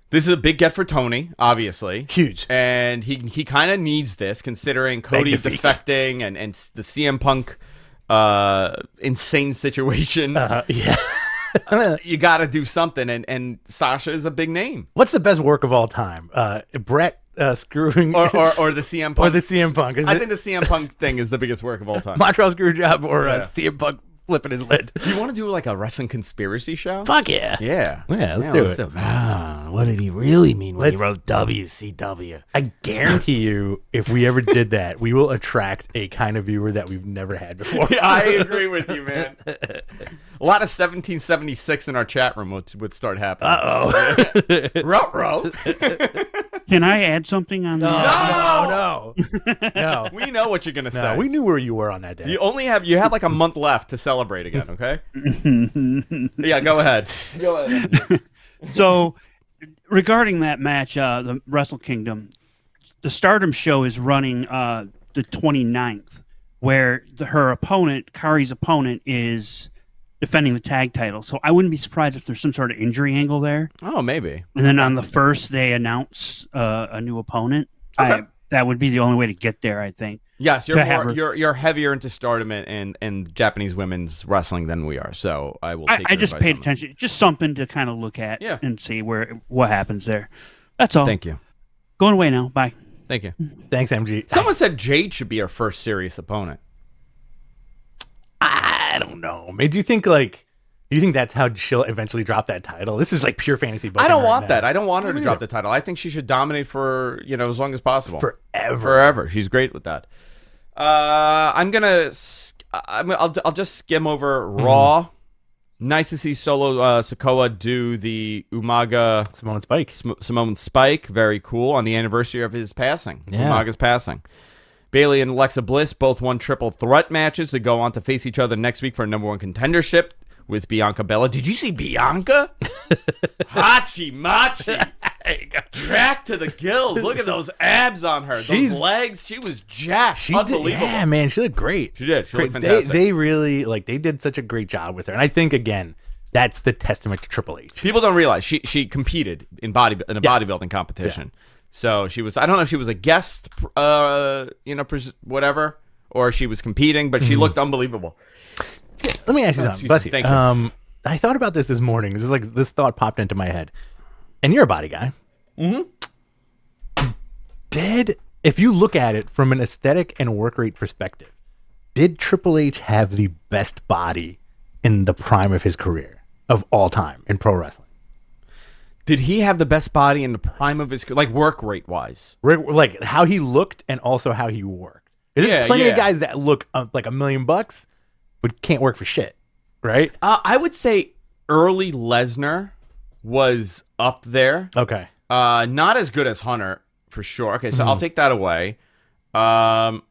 This is a big get for Tony, obviously. Huge. And he kind of needs this, considering Cody defecting and the CM Punk insane situation. Yeah. You got to do something, and Sasha is a big name. What's the best work of all time? Brett screwing or the CM Punk. Or the CM Punk. I think the CM Punk thing is the biggest work of all time. Montreal Screwjob or CM Punk flipping his lid. You want to do like a wrestling conspiracy show? Fuck yeah. Yeah. Let's do it. What did he really mean when he wrote WCW? I guarantee you, if we ever did that, we will attract a kind of viewer that we've never had before. Yeah, I agree with you, man. A lot of 1776 in our chat room would start happening. Uh-oh. Ruh-roh. Can I add something on that? No. We know what you're going to say. We knew where you were on that day. You have like a month left to celebrate again, okay? Yeah, go ahead. So, regarding that match, the Wrestle Kingdom, the Stardom show is running the 29th, where her opponent, Kari's opponent, is defending the tag title. So I wouldn't be surprised if there's some sort of injury angle there. Oh, maybe. And then on the first, they announce a new opponent. Okay. That would be the only way to get there, I think. Yes, you're heavier into Stardom and Japanese women's wrestling than we are. So I will. I just paid attention. Just something to kind of look at and see what happens there. That's all. Thank you. Going away now. Bye. Thank you. Thanks, MG. Someone said Jade should be our first serious opponent. I don't know. Do you think that's how she'll eventually drop that title? This is like pure fantasy booking. I don't want that. I don't want her to drop the title. I think she should dominate for as long as possible. Forever. She's great with that. I'll just skim over Raw. Nice to see Solo Sikoa do the Umaga Simone Spike. Very cool on the anniversary of his passing. Yeah. Umaga's passing. Bayley and Alexa Bliss both won triple threat matches to go on to face each other next week for a number 1 contendership with Bianca Belair. Did you see Bianca? Hachi Machi. Tracked to the gills. Look at those abs on her. Those legs. She was jacked. Unbelievable. Yeah, man. She looked great. She did. She looked fantastic. They really, they did such a great job with her. And I think, again, that's the testament to Triple H. People don't realize she competed in a bodybuilding competition. Yeah. So she was, I don't know if she was a guest, whatever, or she was competing, but she looked unbelievable. Let me ask you something. Bless you. Thank you. I thought about this morning. This thought popped into my head. And you're a body guy. Mm-hmm. If you look at it from an aesthetic and work rate perspective, did Triple H have the best body in the prime of his career of all time in pro wrestling? Did he have the best body in the prime of his career, like work rate wise? Like how he looked and also how he worked. There's plenty of guys that look like $1 million, but can't work for shit, right? I would say early Lesnar was up there. Okay. Not as good as Hunter, for sure. Okay, so I'll take that away. Benoit.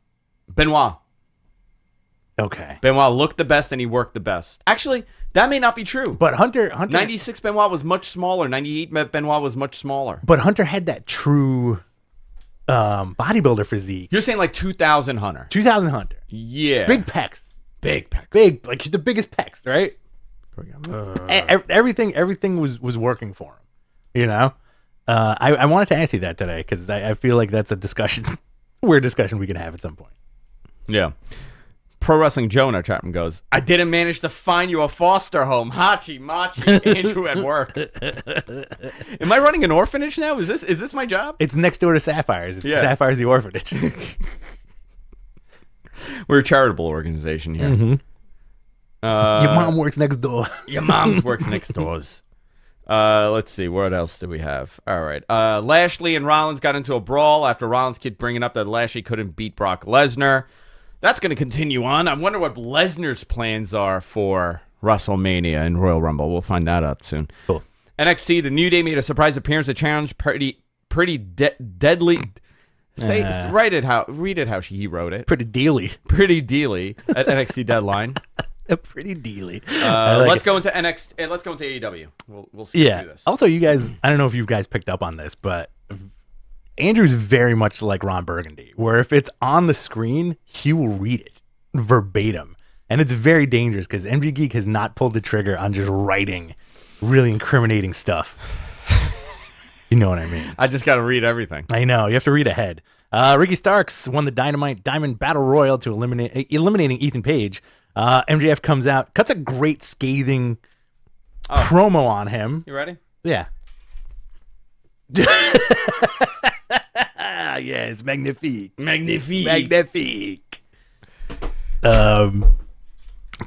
Okay. Benoit looked the best and he worked the best. Actually, that may not be true. But Hunter 96 Benoit was much smaller. 98 Benoit was much smaller. But Hunter had that true bodybuilder physique. You're saying like 2000 Hunter. 2000 Hunter. Yeah. Big pecs. Big pecs. Big, like the biggest pecs, right? Everything was working for him. You know? I wanted to ask you that today because I feel like that's a discussion, weird discussion we can have at some point. Yeah. Pro Wrestling Joe in our chat room goes, I didn't manage to find you a foster home. Hachi Machi, Andrew at work. Am I running an orphanage now? Is this my job? It's next door to Sapphires. Sapphires the orphanage. We're a charitable organization here. Mm-hmm. Your mom works next door. Your mom's works next doors. Let's see. What else do we have? All right. Lashley and Rollins got into a brawl after Rollins kept bringing up that Lashley couldn't beat Brock Lesnar. That's going to continue on. I wonder what Lesnar's plans are for WrestleMania and Royal Rumble. We'll find that out soon. Cool. NXT, the New Day made a surprise appearance to challenge Pretty Deadly. Read it how he wrote it. Pretty dealy at NXT Deadline. Pretty dealy. Let's go into NXT. Let's go into AEW. We'll see. Yeah. This. Also, you guys, I don't know if you guys picked up on this, but Andrew's very much like Ron Burgundy, where if it's on the screen, he will read it verbatim. And it's very dangerous because MG Geek has not pulled the trigger on just writing really incriminating stuff. You know what I mean? I just got to read everything. I know. You have to read ahead. Ricky Starks won the Dynamite Diamond Battle Royal to eliminating Ethan Page. MJF comes out, cuts a great scathing promo on him. You ready? Yeah. Yes, magnifique.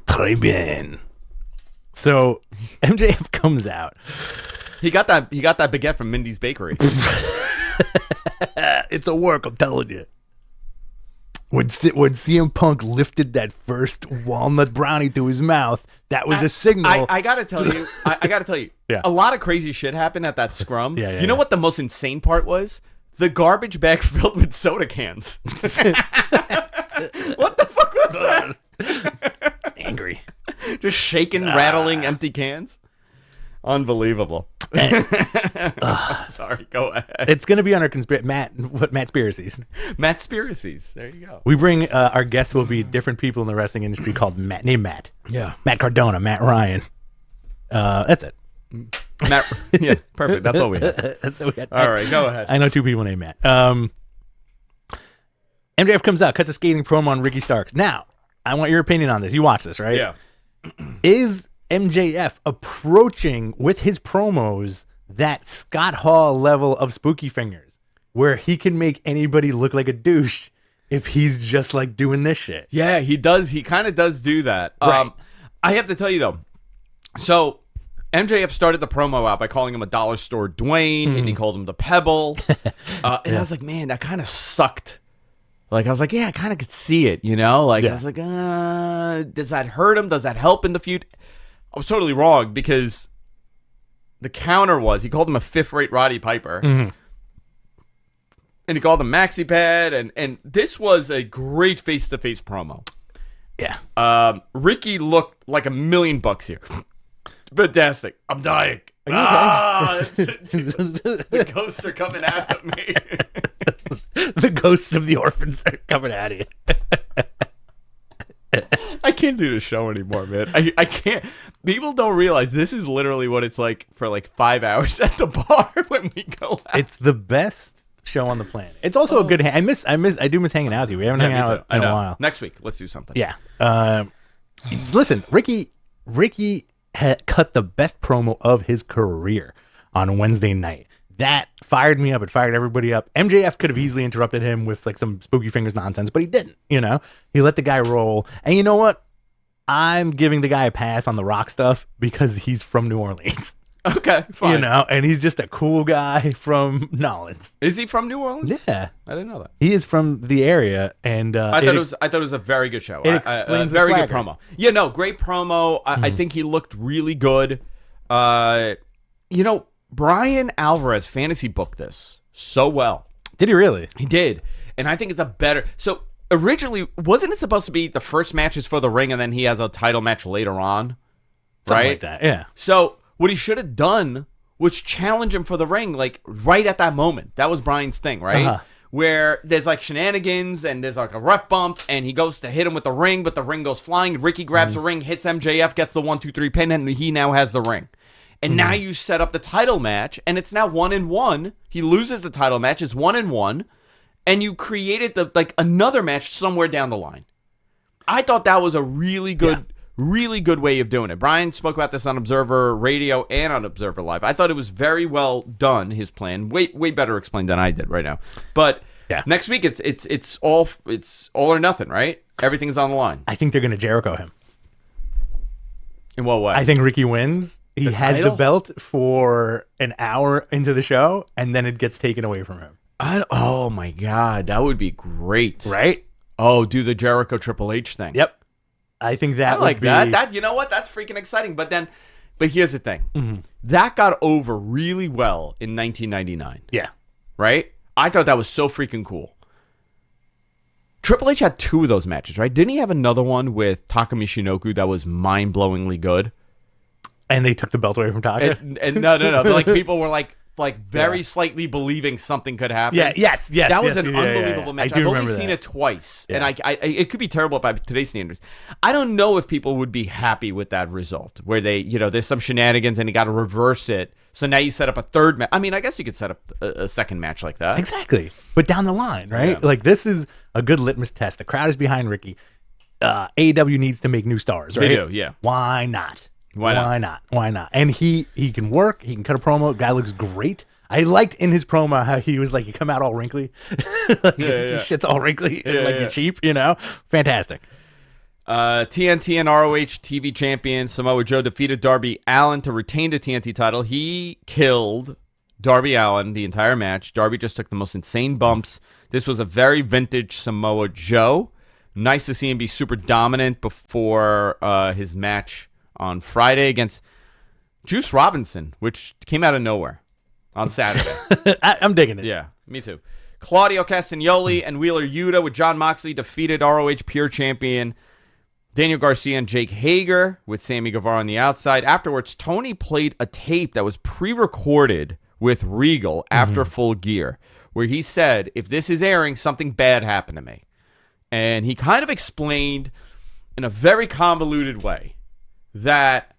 Très bien. So MJF comes out. He got that baguette from Mindy's Bakery. It's a work, I'm telling you. When CM Punk lifted that first walnut brownie to his mouth, that was a signal. I gotta tell you, Yeah. A lot of crazy shit happened at that scrum. Yeah, you know what the most insane part was? The garbage bag filled with soda cans. What the fuck was that? Angry. Just shaking, rattling empty cans. Unbelievable. I'm sorry. Go ahead. It's going to be on our Matt Spiracies. Matt Spiracies. There you go. We bring our guests will be different people in the wrestling industry called named Matt. Yeah. Matt Cardona, Matt Ryan. That's it. Matt. Yeah, perfect. That's all we had. That's what we had. All right, go ahead. I know two people named Matt. MJF comes out, cuts a scathing promo on Ricky Starks. Now, I want your opinion on this. You watch this, right? Yeah. Is MJF approaching with his promos that Scott Hall level of spooky fingers where he can make anybody look like a douche if he's just like doing this shit? Yeah, he does. He kind of does do that. Right. I have to tell you though. So MJF started the promo out by calling him a dollar store Dwayne, and he called him the Pebble. And I was like, man, that kind of sucked. Like, I was like, yeah, I kind of could see it, you know? Like, I was like, does that hurt him? Does that help in the feud? I was totally wrong because the counter was he called him a fifth-rate Roddy Piper. And he called him Maxi Pad. And this was a great face-to-face promo. Yeah. Ricky looked like $1 million here. Fantastic. I'm dying. Are you okay? The ghosts are coming at me. The ghosts of the orphans are coming at you. I can't do the show anymore, man. I can't. People don't realize this is literally what it's like for like 5 hours at the bar when we go out. It's the best show on the planet. It's also a good. I do miss hanging out with you. We haven't hung out in a while. Next week, let's do something. Yeah. Listen, Ricky cut the best promo of his career on Wednesday night. That fired me up. It fired everybody up. MJF could have easily interrupted him with like some spooky fingers nonsense, but he didn't. You know, he let the guy roll. And you know what? I'm giving the guy a pass on the Rock stuff because he's from New Orleans. Okay, fine. You know, and he's just a cool guy from Nolens. Is he from New Orleans? Yeah, I didn't know that. he is from the area, and I thought it was a very good show. It explains the very good swagger. promo. Yeah, no, great promo. I think he looked really good. You know, Brian Alvarez fantasy booked this so well. Did he really? He did, and I think it's a better. So originally, wasn't it supposed to be the first match is for the ring, and then he has a title match later on, Something right? like that. Yeah. So what he should have done was challenge him for the ring, like right at that moment. That was Brian's thing, right? Uh-huh. Where there's like shenanigans and there's like a ref bump, and he goes to hit him with the ring, but the ring goes flying. Ricky grabs the ring, hits MJF, gets the 1-2-3 pin, and he now has the ring. And now you set up the title match, and it's now 1-1. He loses the title match, it's 1-1, and you created another match somewhere down the line. I thought that was a really good. Really good way of doing it. Brian spoke about this on Observer Radio and on Observer Live. I thought it was very well done, his plan. Way better explained than I did right now. But next week it's all or nothing, right? Everything's on the line. I think they're going to Jericho him. In what way? I think Ricky wins. He has the title? belt for an hour into the show, and then it gets taken away from him. Oh my God, that would be great. Right? Oh, do the Jericho Triple H thing. Yep. I think that I like would be... that. That, you know what? That's freaking exciting. But here's the thing. That got over really well in 1999. Yeah. Right? I thought that was so freaking cool. Triple H had 2 of those matches, right? Didn't he have another one with Taka Michinoku that was mind-blowingly good? And they took the belt away from Taka? And no. Like, people were like very slightly believing something could happen. Yeah, yes. That was an yeah, unbelievable match. I do I've only remember seen that. it twice, Yeah. and it could be terrible by today's standards. I don't know if people would be happy with that result, where they, there's some shenanigans and you got to reverse it. So now you set up a third match. I mean, I guess you could set up a second match like that. Exactly. But down the line, right? Yeah. Like, this is a good litmus test. The crowd is behind Ricky. AEW needs to make new stars, right? They do, yeah. Why not? Why not? Why not? And he can work. He can cut a promo. Guy looks great. I liked in his promo how he was like, you come out all wrinkly. His shit's all wrinkly and you're cheap, Fantastic. TNT and ROH TV champion Samoa Joe defeated Darby Allin to retain the TNT title. He killed Darby Allin the entire match. Darby just took the most insane bumps. This was a very vintage Samoa Joe. Nice to see him be super dominant before his match on Friday against Juice Robinson, which came out of nowhere on Saturday. I'm digging it. Yeah, me too. Claudio Castagnoli and Wheeler Yuta with John Moxley defeated ROH Pure Champion Daniel Garcia and Jake Hager with Sammy Guevara on the outside. Afterwards, Tony played a tape that was pre-recorded with Regal after Full Gear, where he said, if this is airing, something bad happened to me. And he kind of explained in a very convoluted way that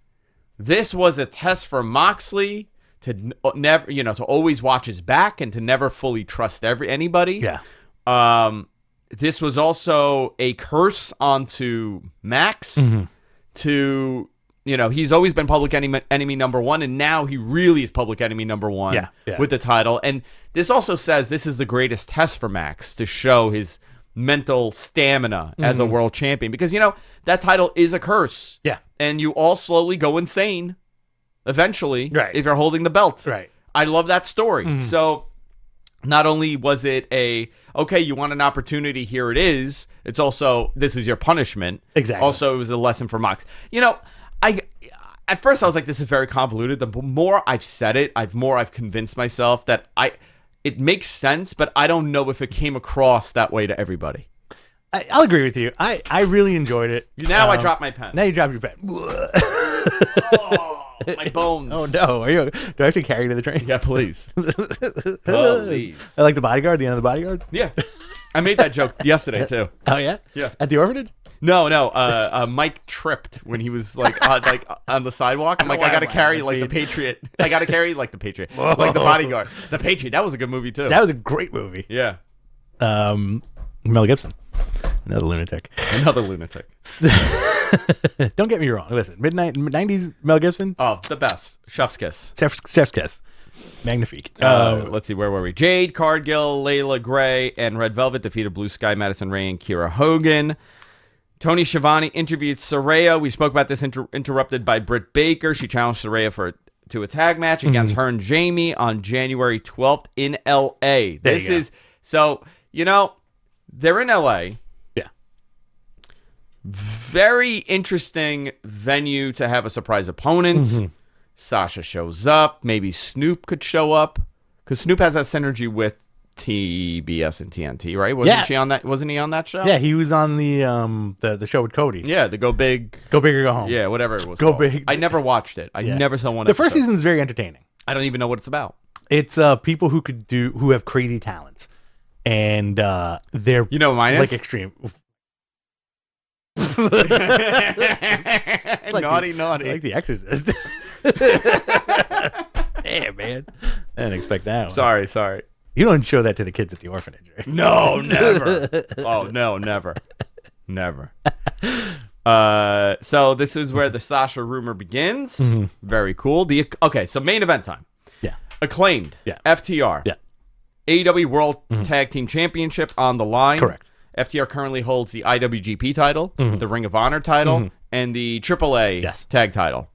this was a test for Moxley to never, to always watch his back and to never fully trust anybody. Yeah. This was also a curse onto Max to, he's always been public enemy number one, and now he really is public enemy number one with the title. And this also says this is the greatest test for Max to show his mental stamina as a world champion, because, that title is a curse. Yeah. And you all slowly go insane eventually if you're holding the belt. Right. I love that story. So not only was it okay, you want an opportunity, here it is. It's also, this is your punishment. Exactly. Also, it was a lesson for Mox. At first I was like, this is very convoluted. The more I've said it, I've convinced myself that it makes sense, but I don't know if it came across that way to everybody. I'll agree with you. I really enjoyed it. Now I dropped my pen. Now you drop your pen. My bones. Oh no! Do I have to carry you to the train? Yeah, please. Please. I like the bodyguard. The end of the bodyguard. Yeah, I made that joke yesterday too. Oh yeah. Yeah. At the orphanage. No. Mike tripped when he was on the sidewalk. I'm like, I gotta carry like the Patriot. I gotta carry like the Patriot, like the bodyguard. The Patriot. That was a good movie too. That was a great movie. Yeah. Mel Gibson, another lunatic. Another lunatic. Don't get me wrong. Listen, mid-90s Mel Gibson. Oh, the best. Chef's kiss. Chef's kiss. Magnifique. Let's see, where were we? Jade Cargill, Layla Gray, and Red Velvet defeated Blue Sky, Madison Ray, and Kira Hogan. Tony Schiavone interviewed Saraya. We spoke about this interrupted by Britt Baker. She challenged Saraya for to a tag match against her and Jamie on January 12th in LA. This is so, they're in LA. Yeah. Very interesting venue to have a surprise opponent. Sasha shows up. Maybe Snoop could show up because Snoop has that synergy with TBS and TNT, right? Wasn't he on that show? Yeah, he was on the show with Cody. Yeah, the Go Big or Go Home. Yeah, whatever it was. Go called. Big. I never watched it. I never saw one. The first season is very entertaining. I don't even know what it's about. It's people who have crazy talents, and they're mine is like extreme. Naughty. Like The Exorcist. Damn, man. I didn't expect that one. Sorry. You don't show that to the kids at the orphanage, right? No, never. Oh, no, never. So this is where the Sasha rumor begins. Very cool. So main event time. Yeah. Acclaimed. Yeah. FTR. Yeah. AEW World Tag Team Championship on the line. Correct. FTR currently holds the IWGP title, the Ring of Honor title, and the AAA tag title.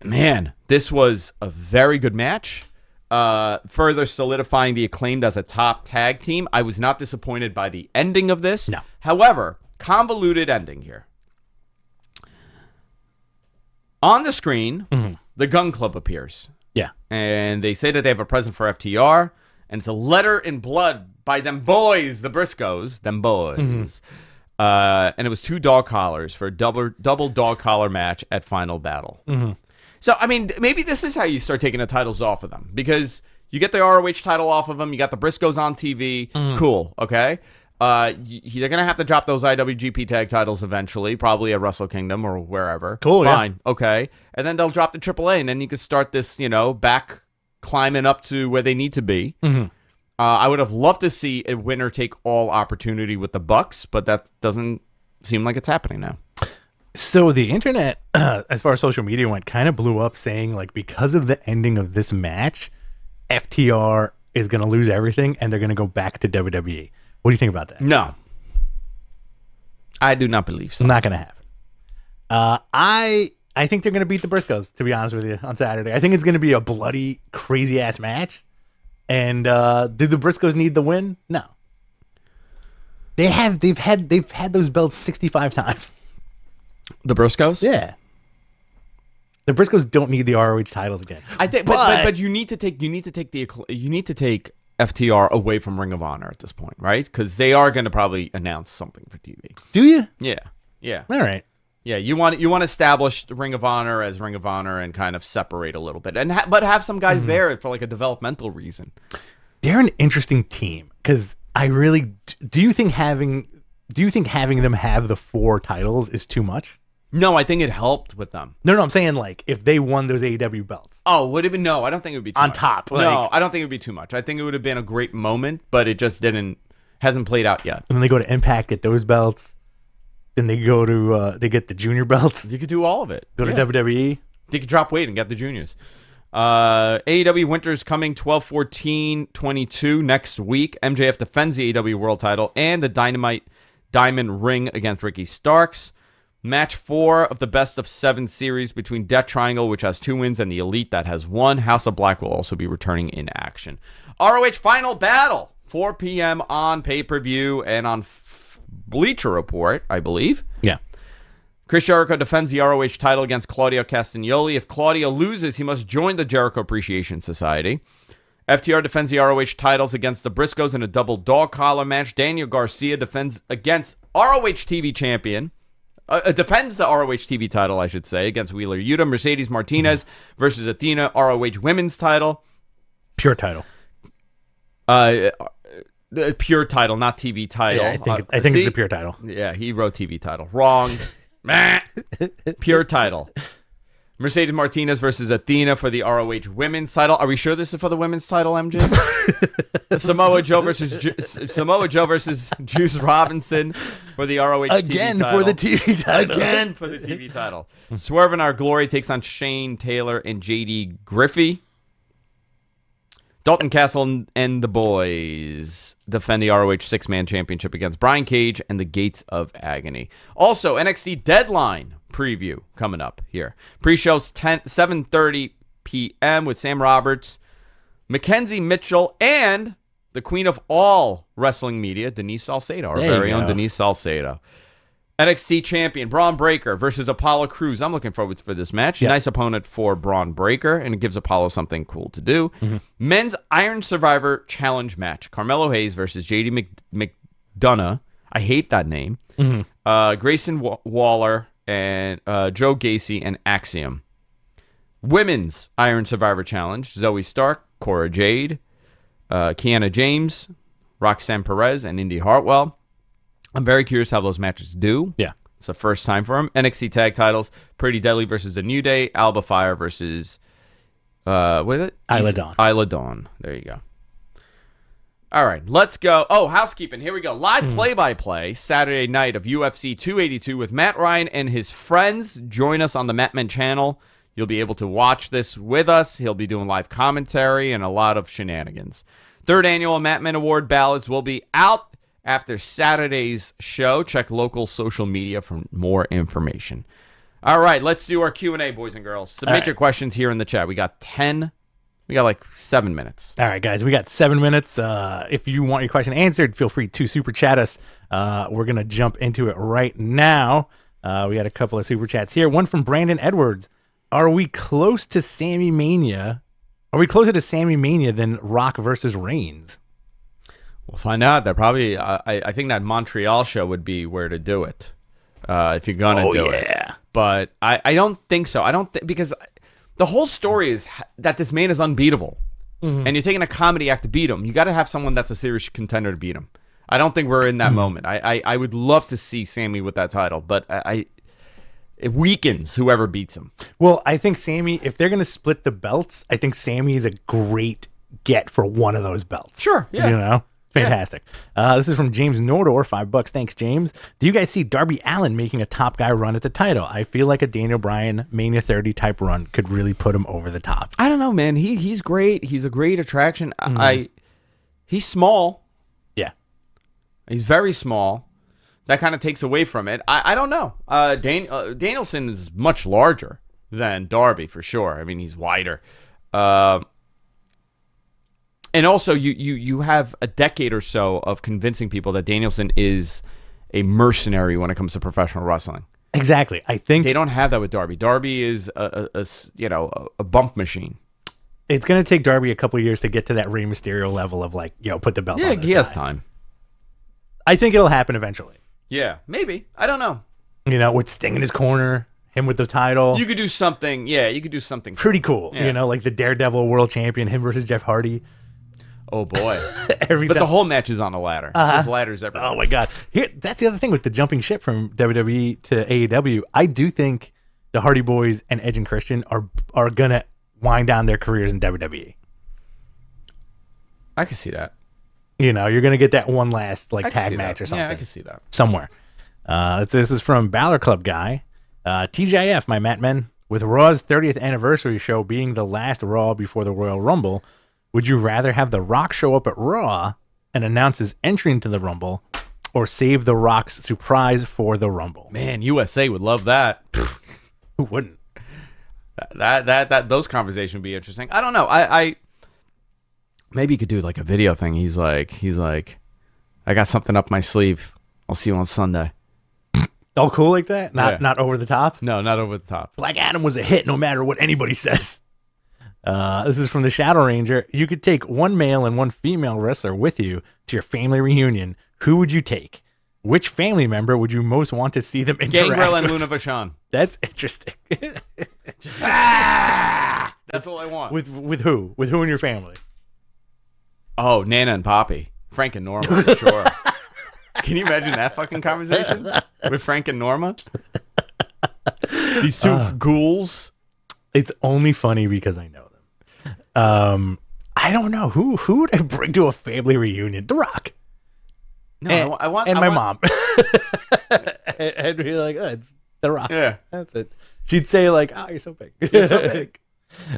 Man, this was a very good match. Further solidifying the Acclaimed as a top tag team. I was not disappointed by the ending of this. No. However, convoluted ending here. On the screen, the Gun Club appears. Yeah. And they say that they have a present for FTR, and it's a letter in blood by them boys, the Briscoes, them boys. And it was 2 dog collars for a double dog collar match at Final Battle. So, I mean, maybe this is how you start taking the titles off of them, because you get the ROH title off of them, you got the Briscoes on TV, cool, okay? They're going to have to drop those IWGP tag titles eventually, probably at Wrestle Kingdom or wherever. Cool, fine, okay. And then they'll drop the AAA, and then you can start this, back climbing up to where they need to be. I would have loved to see a winner take all opportunity with the Bucks, but that doesn't seem like it's happening now. So the internet, as far as social media went, kind of blew up saying, like, because of the ending of this match, FTR is going to lose everything and they're going to go back to WWE. What do you think about that? No. I do not believe so. Not going to happen. I think they're going to beat the Briscoes, to be honest with you, on Saturday. I think it's going to be a bloody, crazy-ass match. And did the Briscoes need the win? No. They've had those belts 65 times. The Briscoes? Yeah. The Briscoes don't need the ROH titles again. I think, but you need to take FTR away from Ring of Honor at this point, right? Because they are going to probably announce something for TV. Do you? Yeah. All right. Yeah, you want to establish the Ring of Honor as Ring of Honor and kind of separate a little bit, but have some guys there for like a developmental reason. They're an interesting team because I really do. You think having them have the 4 titles is too much? No, I think it helped with them. No, I'm saying like if they won those AEW belts. Oh, would it be? No, I don't think it would be too on much. top. No, I don't think it would be too much. I think it would have been a great moment, but it just hasn't played out yet. And then they go to Impact, get those belts. Then they go to they get the junior belts. You could do all of it. Go to WWE. They could drop weight and get the juniors. AEW Winter's coming 12/14/22 next week. MJF defends the AEW World Title and the Dynamite Diamond Ring against Ricky Starks. Match 4 of the best of 7 series between Death Triangle, which has 2 wins, and the Elite that has 1. House of Black will also be returning in action. ROH Final Battle, 4 p.m. on pay-per-view and on Bleacher Report, I believe. Yeah. Chris Jericho defends the ROH title against Claudio Castagnoli. If Claudio loses, he must join the Jericho Appreciation Society. FTR defends the ROH titles against the Briscoes in a double dog collar match. Daniel Garcia defends against ROH TV champion. Defends the ROH TV title, I should say, against Wheeler Yuta. Mercedes Martinez versus Athena, ROH women's title. Pure title. The pure title, not TV title. Yeah, I think it's a pure title. Yeah, he wrote TV title. Wrong. Pure title. Mercedes Martinez versus Athena for the ROH women's title. Are we sure this is for the women's title, MJ? Samoa Joe versus Juice Robinson for the ROH Again TV title. for the TV title. Again for the TV title. Swerve in Our Glory takes on Shane Taylor and JD Griffey. Dalton Castle and the boys defend the ROH 6-man championship against Brian Cage and the Gates of Agony. Also, NXT Deadline preview coming up here. Pre-show's 7:30 p.m. with Sam Roberts, Mackenzie Mitchell, and the queen of all wrestling media, Denise Salcedo, our very own Denise Salcedo. NXT champion Braun Breaker versus Apollo Crews. I'm looking forward for this match. Yeah. Nice opponent for Braun Breaker, and it gives Apollo something cool to do. Mm-hmm. Men's Iron Survivor Challenge match. Carmelo Hayes versus JD McDonough. I hate that name. Mm-hmm. Grayson Waller and Joe Gacy and Axiom. Women's Iron Survivor Challenge. Zoe Stark, Cora Jade, Kiana James, Roxanne Perez, and Indy Hartwell. I'm very curious how those matches do. Yeah. It's the first time for them. NXT tag titles, Pretty Deadly versus The New Day, Alba Fire versus, what is it? Isla Dawn. Isla Dawn. There you go. All right, let's go. Oh, housekeeping. Here we go. Live play-by-play Saturday night of UFC 282 with Matt Ryan and his friends. Join us on the Mattman channel. You'll be able to watch this with us. He'll be doing live commentary and a lot of shenanigans. Third annual Mattman Award ballots will be out after Saturday's show. Check local social media for more information. All right, let's do our Q&A, boys and girls. Submit your questions here in the chat. We got 7 minutes. All right, guys, we got 7 minutes. If you want your question answered, feel free to super chat us. We're going to jump into it right now. We got a couple of super chats here. One from Brandon Edwards. Are we close to Sammy Mania? Are we closer to Sammy Mania than Rock versus Reigns? We'll find out. They're probably. I think that Montreal show would be where to do it, if you're gonna do it. But I don't think so. I don't because the whole story is that this man is unbeatable, and you're taking a comedy act to beat him. You got to have someone that's a serious contender to beat him. I don't think we're in that moment. I would love to see Sammy with that title, but it weakens whoever beats him. Well, I think Sammy, if they're gonna split the belts, I think Sammy is a great get for one of those belts. Sure. Yeah. You know. Fantastic. This is from James Nordor, $5. Thanks, James. Do you guys see Darby Allin making a top guy run at the title? I feel like a Daniel Bryan Mania 30 type run could really put him over the top. I don't know, man. He's great. He's a great attraction. He's small. Yeah. He's very small. That kind of takes away from it. I don't know. Danielson is much larger than Darby for sure. I mean, he's wider. And also, you have a decade or so of convincing people that Danielson is a mercenary when it comes to professional wrestling. Exactly. I think they don't have that with Darby. Darby is a bump machine. It's going to take Darby a couple of years to get to that Rey Mysterio level of put the belt on. Yeah, he has time. I think it'll happen eventually. Yeah, maybe. I don't know. With Sting in his corner, him with the title. You could do something. Yeah, you could do something pretty cool. Yeah. Like the Daredevil World Champion, him versus Jeff Hardy. Oh boy! But the whole match is on a ladder. Just ladders everywhere. Oh my god! That's the other thing with the jumping ship from WWE to AEW. I do think the Hardy Boys and Edge and Christian are gonna wind down their careers in WWE. I can see that. You're gonna get that one last tag match or something. Yeah, I can see that somewhere. This is from Balor Club guy. TGIF, my Mattmen. With Raw's 30th anniversary show being the last Raw before the Royal Rumble, would you rather have The Rock show up at Raw and announce his entry into the Rumble, or save The Rock's surprise for the Rumble? Man, USA would love that. Who wouldn't? Those conversations would be interesting. I don't know. I maybe you could do like a video thing. He's like, I got something up my sleeve. I'll see you on Sunday. All cool like that? Not over the top? No, not over the top. Black Adam was a hit no matter what anybody says. This is from the Shadow Ranger. You could take one male and one female wrestler with you to your family reunion. Who would you take? Which family member would you most want to see them interact Gangrel and with? Luna Vachon. That's interesting. That's all I want. With who? With who in your family? Oh, Nana and Poppy. Frank and Norma, for sure. Can you imagine that fucking conversation with Frank and Norma? These two ghouls. It's only funny because I know them. I don't know who would I bring to a family reunion. The Rock. No, I want my mom. I'd be like, oh, it's The Rock. Yeah, that's it. She'd say like, "Oh, you're so big. You're so big."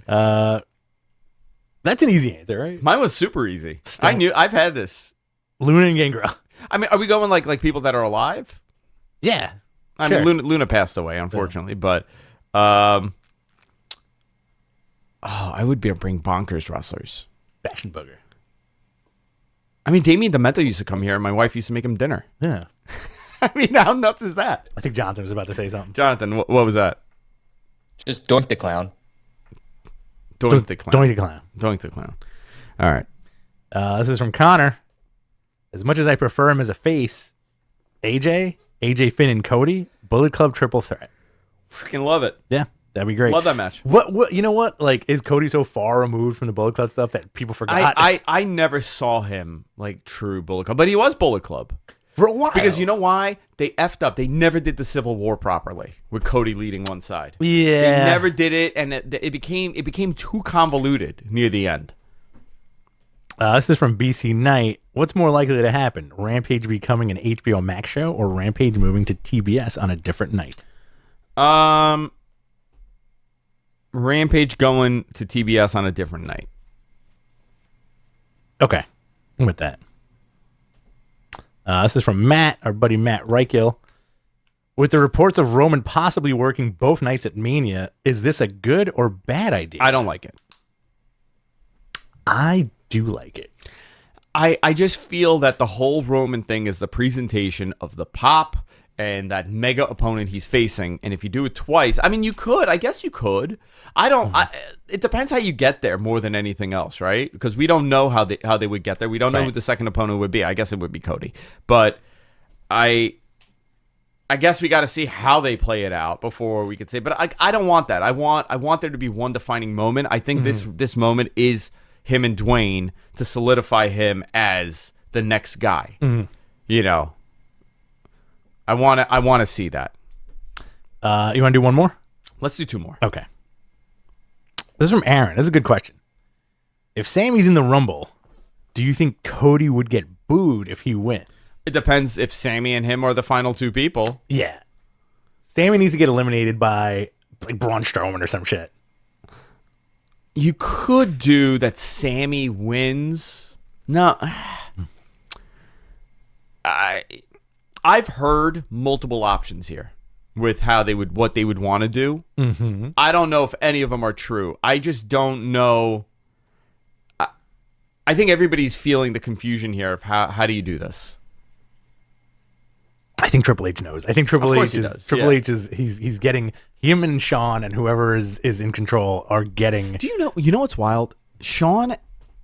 That's an easy answer, right? Mine was super easy. I've had this. Luna and Gangrel. I mean, are we going like people that are alive? Yeah. I Sure. mean, Luna passed away, unfortunately, but I would bring bonkers wrestlers. Fashion booger. I mean, Damien Demento used to come here, and my wife used to make him dinner. Yeah. I mean, how nuts is that? I think Jonathan was about to say something. Jonathan, what was that? Just Doink the Clown. Doink the Clown. Doink the Clown. Doink the Clown. All right. This is from Connor. As much as I prefer him as a face, AJ Finn and Cody, Bullet Club triple threat. Freaking love it. Yeah, that'd be great. Love that match. What you know what? Like, is Cody so far removed from the Bullet Club stuff that people forgot? I never saw him like true Bullet Club, but he was Bullet Club. For a while. Because you know why? They effed up. They never did the Civil War properly with Cody leading one side. Yeah. They never did it, and it became too convoluted near the end. This is from BC Knight. What's more likely to happen? Rampage becoming an HBO Max show or Rampage moving to TBS on a different night? Rampage going to TBS on a different night. Okay. I'm with that. This is from Matt, our buddy Matt Reichel. With the reports of Roman possibly working both nights at Mania, is this a good or bad idea? I don't like it. I do like it. I just feel that the whole Roman thing is the presentation of the pop and that mega opponent he's facing. And if you do it twice, I mean, you could. I guess you could. It depends how you get there more than anything else, right? Because we don't know how they would get there. We don't know who the second opponent would be. I guess it would be Cody. But I guess we got to see how they play it out before we could say. But I don't want that. I want there to be one defining moment. I think this moment is him and Dwayne to solidify him as the next guy. You know, I want to see that. You want to do one more? Let's do two more. Okay. This is from Aaron. This is a good question. If Sammy's in the Rumble, do you think Cody would get booed if he wins? It depends if Sammy and him are the final two people. Yeah. Sammy needs to get eliminated by like Braun Strowman or some shit. You could do that Sammy wins. No. I've heard multiple options here with what they would want to do. Mm-hmm. I don't know if any of them are true. I just don't know. I think everybody's feeling the confusion here of how do you do this? I think Triple H knows. I think Triple H is he's getting him and Shawn and whoever is in control are getting. Do you know what's wild?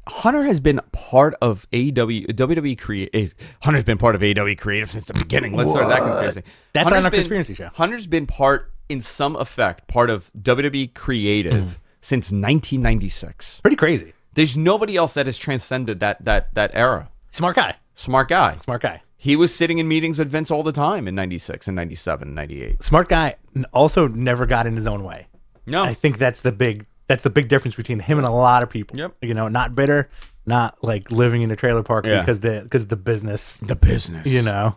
Hunter has been part of WWE Creative. Hunter's been part of AEW Creative since the beginning. Let's start that conspiracy. That's on our conspiracy show. Hunter's been part of WWE Creative since 1996. Pretty crazy. There's nobody else that has transcended that era. Smart guy. Smart guy. He was sitting in meetings with Vince all the time in 96 and 97 and 98. Smart guy also never got in his own way. No. I think that's the big difference between him and a lot of people. Yep. You know, not bitter, not like living in a trailer park because the business. The business. You know.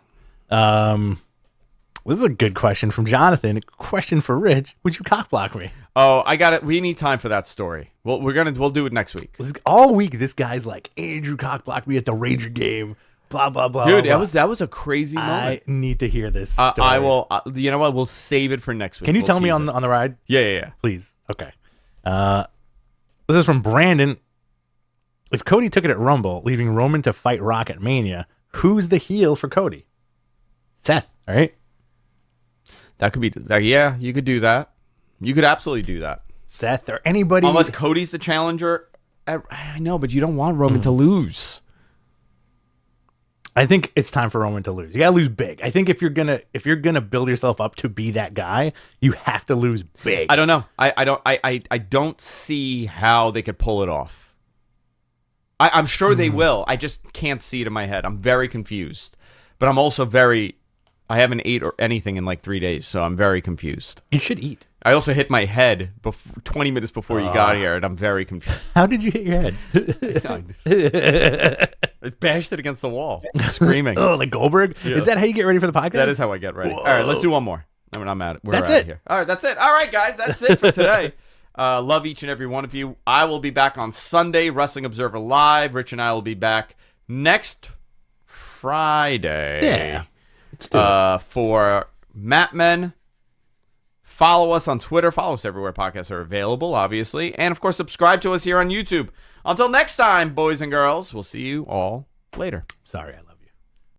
This is a good question from Jonathan. A question for Rich. Would you cock block me? Oh, I got it. We need time for that story. We'll do it next week. All week this guy's like, Andrew cock blocked me at the Ranger game. Blah blah blah. Dude, blah. that was a crazy moment. I need to hear this story. I will. You know what? We'll save it for next week. Can you tell me on the ride? Yeah. Please. Okay. This is from Brandon. If Cody took it at Rumble, leaving Roman to fight Rock at Mania, who's the heel for Cody? Seth, all right? That could be. Yeah, you could do that. You could absolutely do that. Seth or anybody. Unless Cody's the challenger. I know, but you don't want Roman to lose. I think it's time for Roman to lose. You gotta lose big. I think if you're gonna build yourself up to be that guy, you have to lose big. I don't know. I don't see how they could pull it off. I'm sure they will. I just can't see it in my head. I'm very confused. But I'm also I haven't ate or anything in like 3 days, so I'm very confused. You should eat. I also hit my head 20 minutes before you got here, and I'm very confused. How did you hit your head? I bashed it against the wall, screaming. Oh, like Goldberg? Yeah. Is that how you get ready for the podcast? That is how I get ready. Whoa. All right, let's do one more. No, I'm at it. That's it. Here. All right, that's it. All right, guys, that's it for today. Love each and every one of you. I will be back on Sunday, Wrestling Observer Live. Rich and I will be back next Friday. Yeah. Let's do it. For Matmen. Follow us on Twitter. Follow us everywhere podcasts are available, obviously. And, of course, subscribe to us here on YouTube. Until next time, boys and girls, we'll see you all later. Sorry, I